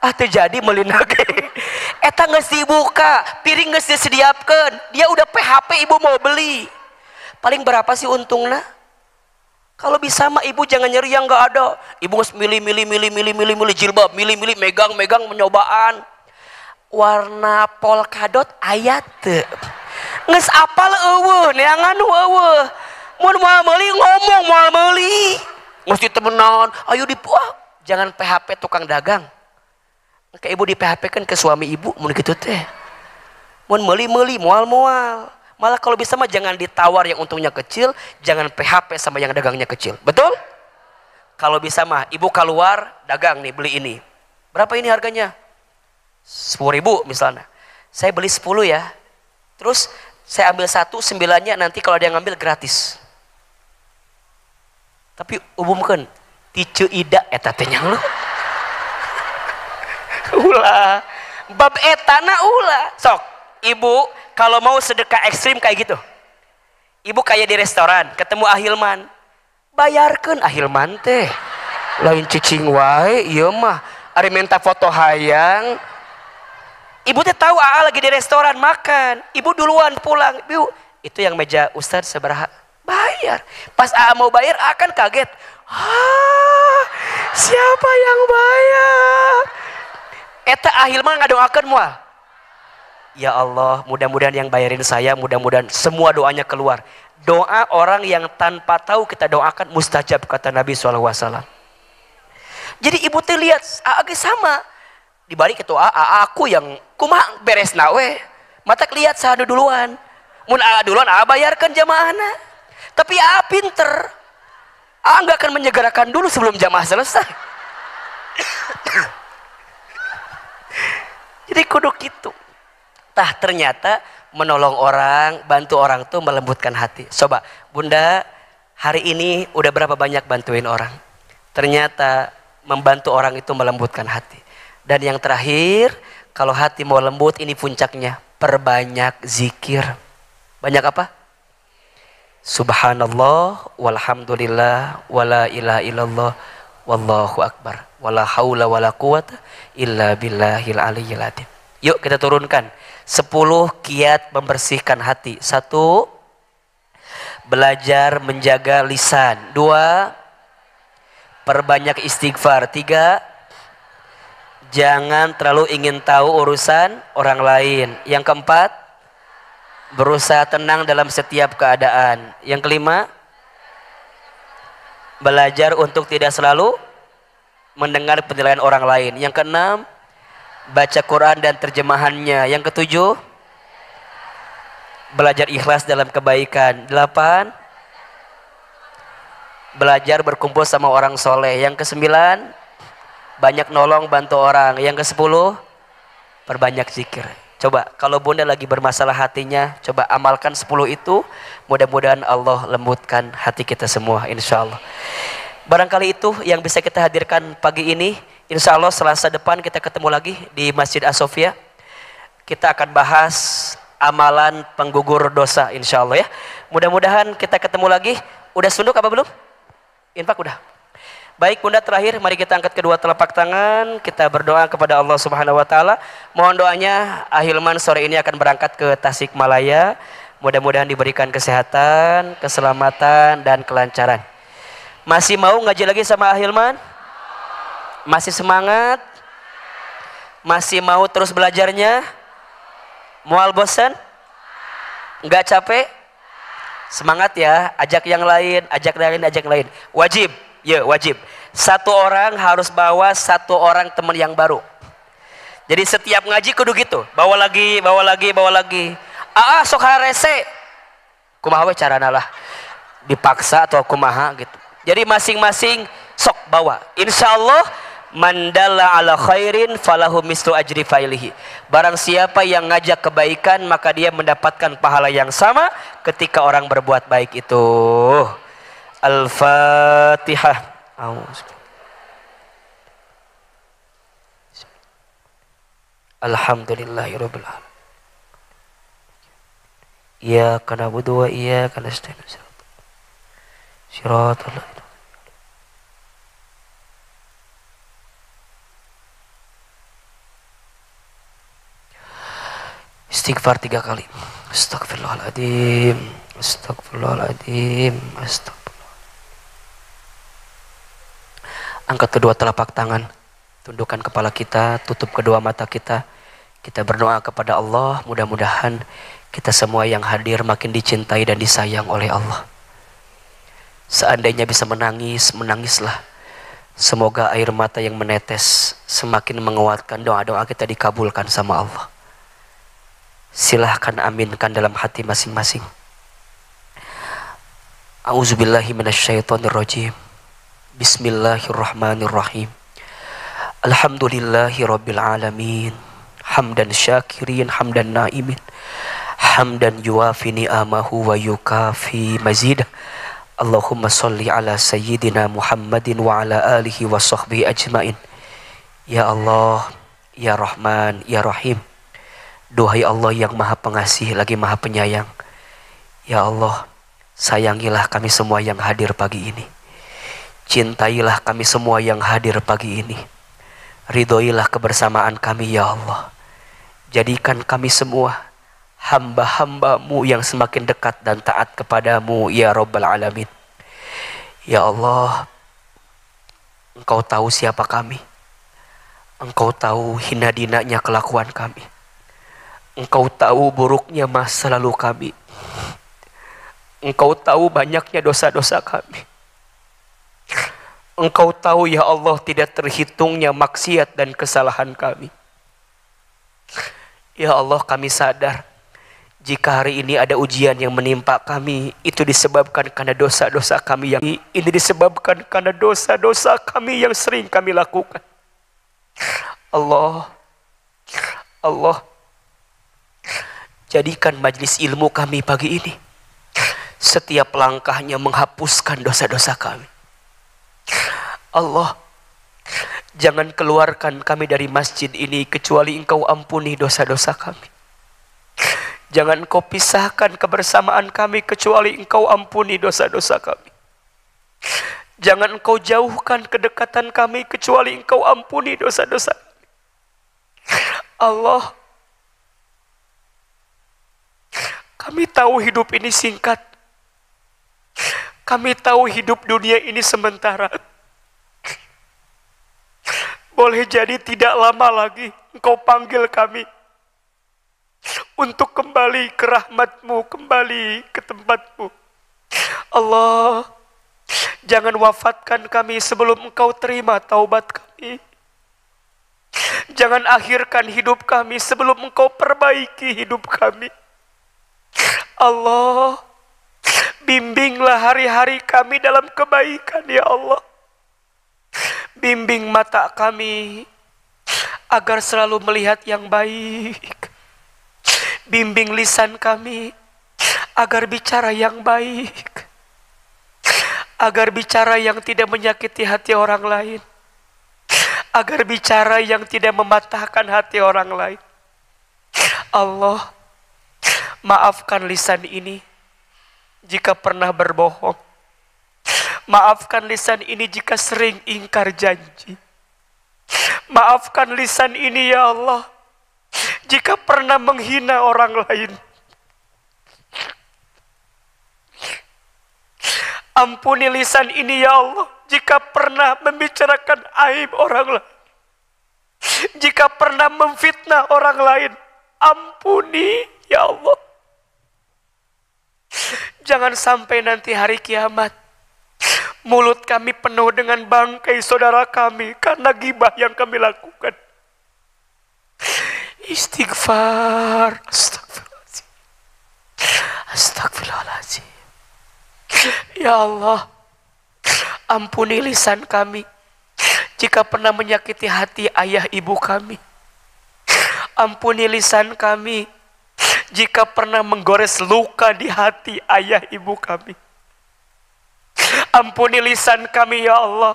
Ah teu jadi meulina ge. Eta geus dibuka, piring geus disediakeun. Dia udah PHP ibu mau beli. Paling berapa sih untungna? Kalau bisa mah ibu jangan nyari yang nggak ada. Ibu harus milih jilbab, milih megang menyobaan. Warna polkadot ayat teu. Geus apal eueuh, neangan eueuh. Mun moal meuli ngomong moal meuli. Geus ditemenan, ayo dipuah. Jangan PHP tukang dagang. Ke ibu di PHP-keun ke suami ibu mun kitu teh. Mun meuli moal. Malah kalau bisa mah jangan ditawar yang untungnya kecil, jangan PHP sama yang dagangnya kecil. Betul? Kalau bisa mah ibu keluar dagang nih beli ini. Berapa ini harganya? 10.000 misalnya. Saya beli 10 ya. Terus saya ambil 1, 9-nya nanti kalau dia ngambil gratis. Tapi umumkan tice ida eta teh nyang lu. Ulah. Bab etana ulah. Sok, ibu kalau mau sedekah ekstrim kayak gitu. Ibu kayak di restoran, ketemu Ahilman. Bayarkeun Ahilman teh. Lain cicing wae, ieu mah ari minta foto hayang. Ibu teh tahu AA lagi di restoran makan. Ibu duluan pulang. Ibu, itu yang meja Ustadz sabaraha? Bayar. Pas AA mau bayar, AA kan kaget. Siapa yang bayar? Eta Ahilman ngadoakeun moal. Ya Allah, mudah-mudahan yang bayarin saya, mudah-mudahan semua doanya keluar. Doa orang yang tanpa tahu kita doakan mustajab, kata Nabi SAW. Jadi ibu teh lihat, AA sama. Dibalik itu aku yang kumaha beres nawe. Mata lihat sahadu duluan. Mun AA duluan, AA bayarkan jamaahna. Tapi AA pinter. AA nggak akan menyegerakan dulu sebelum jamaah selesai. Jadi kudu gitu. Tah ternyata menolong orang, bantu orang tuh melembutkan hati. Coba, Bunda, hari ini udah berapa banyak bantuin orang? Ternyata membantu orang itu melembutkan hati. Dan yang terakhir, kalau hati mau lembut, ini puncaknya, perbanyak zikir. Banyak apa? Subhanallah, walhamdulillah, wala ilaha illallah, wallahu akbar, wala haula wala quwata illa billahil aliyyil azim. Yuk kita turunkan 10 kiat membersihkan hati. 1, belajar menjaga lisan. 2, perbanyak istighfar. 3, jangan terlalu ingin tahu urusan orang lain. Yang keempat, berusaha tenang dalam setiap keadaan. Yang kelima, belajar untuk tidak selalu mendengar penilaian orang lain. Yang keenam, baca Quran dan terjemahannya. Yang ketujuh, belajar ikhlas dalam kebaikan. 8, belajar berkumpul sama orang soleh. Yang ke-9, banyak nolong bantu orang. Yang ke-10, perbanyak zikir. Coba kalau bunda lagi bermasalah hatinya, coba amalkan 10 itu. Mudah-mudahan Allah lembutkan hati kita semua, insya Allah. Barangkali itu yang bisa kita hadirkan pagi ini. Insya Allah Selasa depan kita ketemu lagi di Masjid As-Sofia. Kita akan bahas amalan penggugur dosa, insya Allah ya. Mudah-mudahan kita ketemu lagi. Udah sunduk apa belum? Infak udah. Baik bunda, terakhir mari kita angkat kedua telapak tangan. Kita berdoa kepada Allah Subhanahu Wa Taala. Mohon doanya, Ahilman sore ini akan berangkat ke Tasikmalaya. Mudah-mudahan diberikan kesehatan, keselamatan dan kelancaran. Masih mau ngaji lagi sama Ahilman? Masih semangat? Masih mau terus belajarnya? Mual bosan? Enggak capek? Semangat ya, ajak yang lain, ajak lain, ajak lain. Wajib, ya wajib. Satu orang harus bawa satu orang teman yang baru. Jadi setiap ngaji kudu gitu, bawa lagi, bawa lagi, bawa lagi. Sok harese. Kumaha we carana lah. Dipaksa atau kumaha gitu. Jadi masing-masing sok bawa. Insya Allah man dalla ala khairin falahu mislu ajri failihi. Barang siapa yang ngajak kebaikan maka dia mendapatkan pahala yang sama ketika orang berbuat baik itu. Al-Fatihah. Alhamdulillahirabbil alamin. Iyyaka na'budu wa iyyaka nasta'in. Shiratal ladzina. Istighfar 3 kali. Astagfirullahaladzim. Astagfirullahaladzim. Astagfirullah. Angkat kedua telapak tangan. Tundukkan kepala kita. Tutup kedua mata kita. Kita berdoa kepada Allah. Mudah-mudahan kita semua yang hadir makin dicintai dan disayang oleh Allah. Seandainya bisa menangis, menangislah. Semoga air mata yang menetes semakin menguatkan doa-doa kita dikabulkan sama Allah. Silahkan aminkan dalam hati masing-masing. A'udzubillahi minasyaitonirrajim. Bismillahirrahmanirrahim. Alhamdulillahi rabbil alamin. Hamdan syakirin, hamdan naimin. Hamdan yuafi ni'amahu wa yukafi mazidah. Allahumma salli ala sayyidina Muhammadin wa ala alihi wa sahbihi ajmain. Ya Allah, Ya Rahman, Ya Rahim. Duhai Allah yang maha pengasih lagi maha penyayang. Ya Allah, sayangilah kami semua yang hadir pagi ini. Cintailah kami semua yang hadir pagi ini. Ridhoilah kebersamaan kami ya Allah. Jadikan kami semua hamba-hambamu yang semakin dekat dan taat kepadamu ya Rabbal Alamin. Ya Allah, Engkau tahu siapa kami. Engkau tahu hina dinanya kelakuan kami. Engkau tahu buruknya masa lalu kami. Engkau tahu banyaknya dosa-dosa kami. Engkau tahu ya Allah tidak terhitungnya maksiat dan kesalahan kami. Ya Allah, kami sadar jika hari ini ada ujian yang menimpa kami, itu disebabkan karena dosa-dosa kami yang ini disebabkan karena dosa-dosa kami yang sering kami lakukan. Allah, jadikan majlis ilmu kami pagi ini setiap langkahnya menghapuskan dosa-dosa kami. Allah, jangan keluarkan kami dari masjid ini kecuali Engkau ampuni dosa-dosa kami. Jangan Engkau pisahkan kebersamaan kami kecuali Engkau ampuni dosa-dosa kami. Jangan Engkau jauhkan kedekatan kami kecuali Engkau ampuni dosa-dosa kami. Allah, kami tahu hidup ini singkat. Kami tahu hidup dunia ini sementara. boleh jadi tidak lama lagi Engkau panggil kami untuk kembali ke rahmat-Mu, kembali ke tempat-Mu. Allah, jangan wafatkan kami sebelum Engkau terima taubat kami. Jangan akhirkan hidup kami sebelum Engkau perbaiki hidup kami. Allah, bimbinglah hari-hari kami dalam kebaikan ya Allah. Bimbing mata kami agar selalu melihat yang baik. Bimbing lisan kami agar bicara yang baik. Agar bicara yang tidak menyakiti hati orang lain. Agar bicara yang tidak mematahkan hati orang lain. Allah, maafkan lisan ini jika pernah berbohong. Maafkan lisan ini jika sering ingkar janji. Maafkan lisan ini ya Allah jika pernah menghina orang lain. Ampuni lisan ini ya Allah jika pernah membicarakan aib orang lain. Jika pernah memfitnah orang lain. Ampuni ya Allah. Jangan sampai nanti hari kiamat mulut kami penuh dengan bangkai saudara kami karena gibah yang kami lakukan. Istighfar. Astagfirullahaladzim. Astagfirullahaladzim. Ya Allah, ampuni lisan kami jika pernah menyakiti hati ayah ibu kami. Ampuni lisan kami jika pernah menggores luka di hati ayah ibu kami. Ampuni lisan kami ya Allah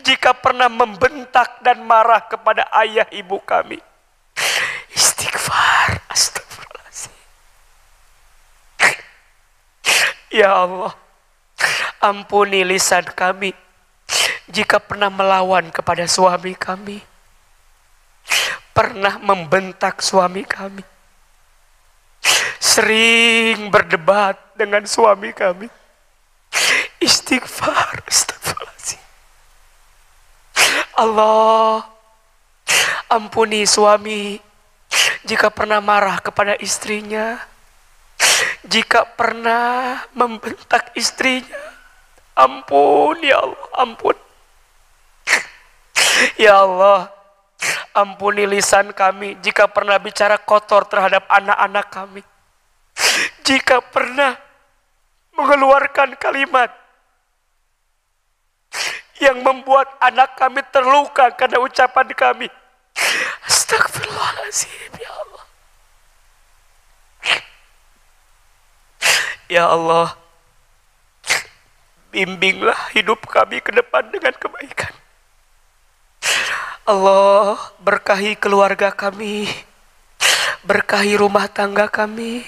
jika pernah membentak dan marah kepada ayah ibu kami. Istighfar. Astagfirullahaladzim. Ya Allah, ampuni lisan kami jika pernah melawan kepada suami kami. Pernah membentak suami kami. Sering berdebat dengan suami kami. Istighfar. Astagfirullahaladzim. Allah, ampuni suami jika pernah marah kepada istrinya. Jika pernah membentak istrinya. Ampun ya Allah, ampun. Ya Allah, ampuni lisan kami jika pernah bicara kotor terhadap anak-anak kami. Jika pernah mengeluarkan kalimat yang membuat anak kami terluka karena ucapan kami. Astagfirullahaladzim ya Allah. Ya Allah, bimbinglah hidup kami ke depan dengan kebaikan. Allah, berkahi keluarga kami, berkahi rumah tangga kami.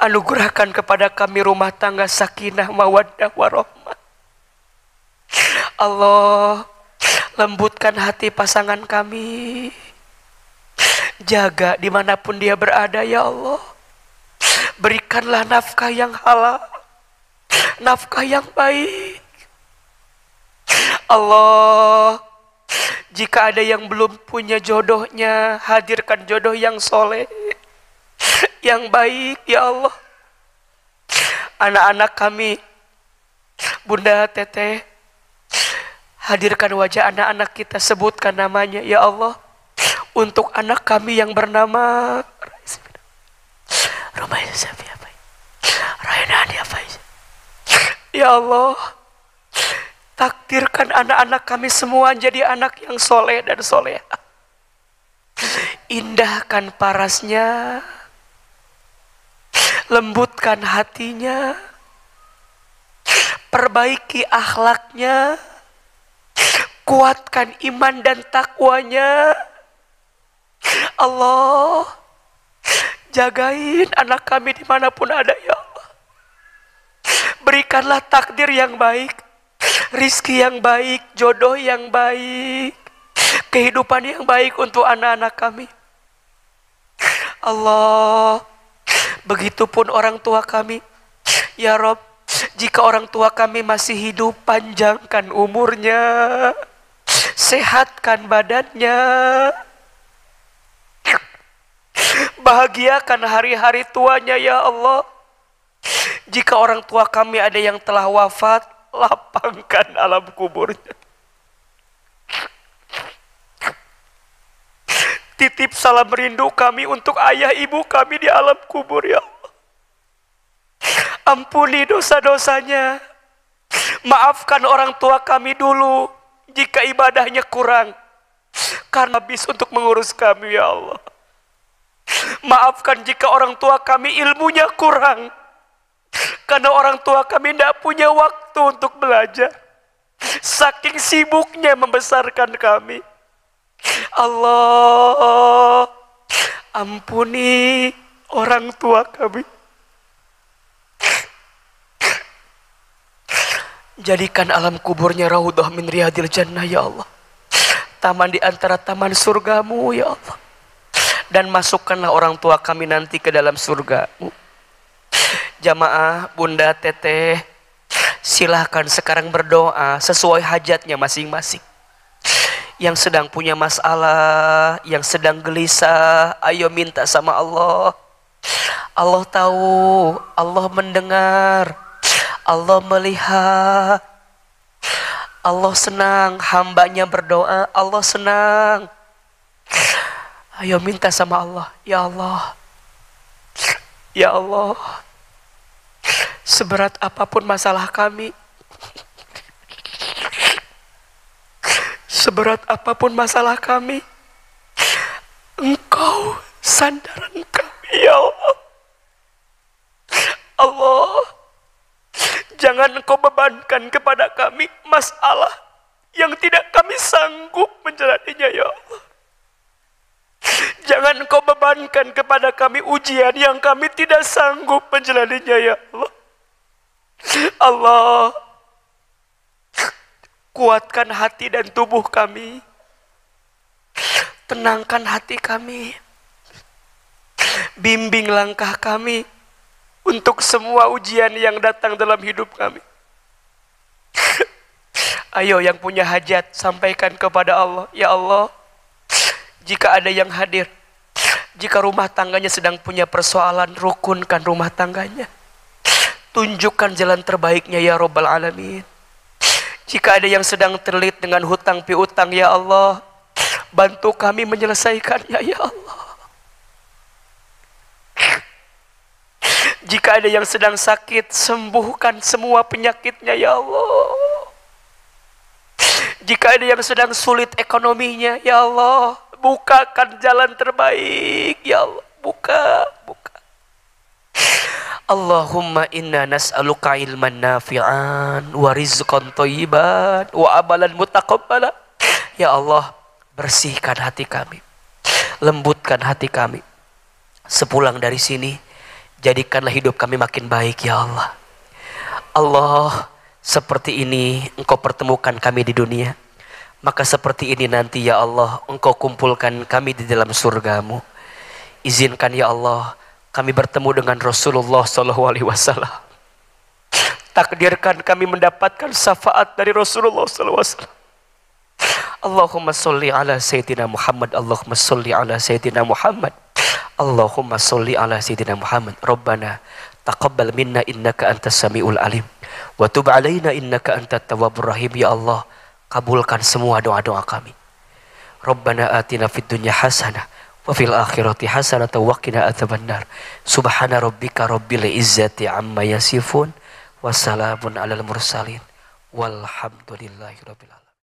Anugerahkan kepada kami rumah tangga sakinah, mawaddah, warahmah. Allah, lembutkan hati pasangan kami. Jaga dimanapun dia berada ya Allah. Berikanlah nafkah yang halal, nafkah yang baik. Allah, jika ada yang belum punya jodohnya, hadirkan jodoh yang soleh, yang baik ya Allah. Anak-anak kami, Bunda Teteh, hadirkan wajah anak-anak kita, sebutkan namanya ya Allah. Untuk anak kami yang bernama Rumaya Safia Rayanani Faiz. Ya Allah, takdirkan anak-anak kami semua jadi anak yang soleh dan soleha. Indahkan parasnya, lembutkan hatinya, perbaiki akhlaknya, kuatkan iman dan takwanya. Allah, jagain anak kami dimanapun ada ya Allah. Berikanlah takdir yang baik, rizki yang baik, jodoh yang baik, kehidupan yang baik untuk anak-anak kami. Allah, begitupun orang tua kami. Ya Rob, jika orang tua kami masih hidup, panjangkan umurnya, sehatkan badannya, bahagiakan hari-hari tuanya ya Allah. Jika orang tua kami ada yang telah wafat, lapangkan alam kuburnya. Titip salam rindu kami untuk ayah ibu kami di alam kubur ya Allah. Ampuni dosa-dosanya. Maafkan orang tua kami dulu jika ibadahnya kurang, karena habis untuk mengurus kami ya Allah. Maafkan jika orang tua kami ilmunya kurang, karena orang tua kami tidak punya waktu untuk belajar, saking sibuknya membesarkan kami. Allah, ampuni orang tua kami. Jadikan alam kuburnya raudhah min riyadil jannah ya Allah, taman di antara taman surgamu ya Allah. Dan masukkanlah orang tua kami nanti ke dalam surgamu. Jamaah, bunda, teteh, silahkan sekarang berdoa sesuai hajatnya masing-masing. Yang sedang punya masalah, yang sedang gelisah, ayo minta sama Allah. Allah tahu, Allah mendengar, Allah melihat. Allah senang hambanya berdoa, Allah senang. Ayo minta sama Allah, ya Allah, ya Allah, seberat apapun masalah kami, seberat apapun masalah kami, Engkau sandaran kami ya Allah. Allah, jangan Engkau bebankan kepada kami masalah yang tidak kami sanggup menjalaninya ya Allah. Jangan Engkau bebankan kepada kami ujian yang kami tidak sanggup menjalaninya ya Allah. Allah, kuatkan hati dan tubuh kami, tenangkan hati kami, bimbing langkah kami untuk semua ujian yang datang dalam hidup kami. Ayo yang punya hajat sampaikan kepada Allah, ya Allah, jika ada yang hadir, jika rumah tangganya sedang punya persoalan, rukunkan rumah tangganya, tunjukkan jalan terbaiknya ya Rabbal Alamin. Jika ada yang sedang terlilit dengan hutang piutang ya Allah, bantu kami menyelesaikannya ya Allah. Jika ada yang sedang sakit, sembuhkan semua penyakitnya ya Allah. Jika ada yang sedang sulit ekonominya ya Allah, bukakan jalan terbaik ya Allah. Buka. Allahumma inna nas'aluka ilman nafi'an wa rizqan thayyiban wa amalan mutaqabbala. Ya Allah, bersihkan hati kami, lembutkan hati kami. Sepulang dari sini, jadikanlah hidup kami makin baik ya Allah. Allah, seperti ini Engkau pertemukan kami di dunia, maka seperti ini nanti ya Allah Engkau kumpulkan kami di dalam surgamu. Izinkan ya Allah kami bertemu dengan Rasulullah SAW. Takdirkan kami mendapatkan syafaat dari Rasulullah SAW. Allahumma sholli ala Sayyidina Muhammad. Allahumma sholli ala Sayyidina Muhammad. Allahumma sholli ala Sayyidina Muhammad. Rabbana taqabbal minna innaka antas samiul alim wa tub alaina innaka antat tawwabur rahim. Ya Allah, kabulkan semua doa-doa kami. Rabbana atina fid dunya hasanah wa fil akhirati hasanah wa qina adzabannar. Subhana rabbika rabbil izzati amma yasifun wa salamun alal mursalin walhamdulillahi rabbil alamin.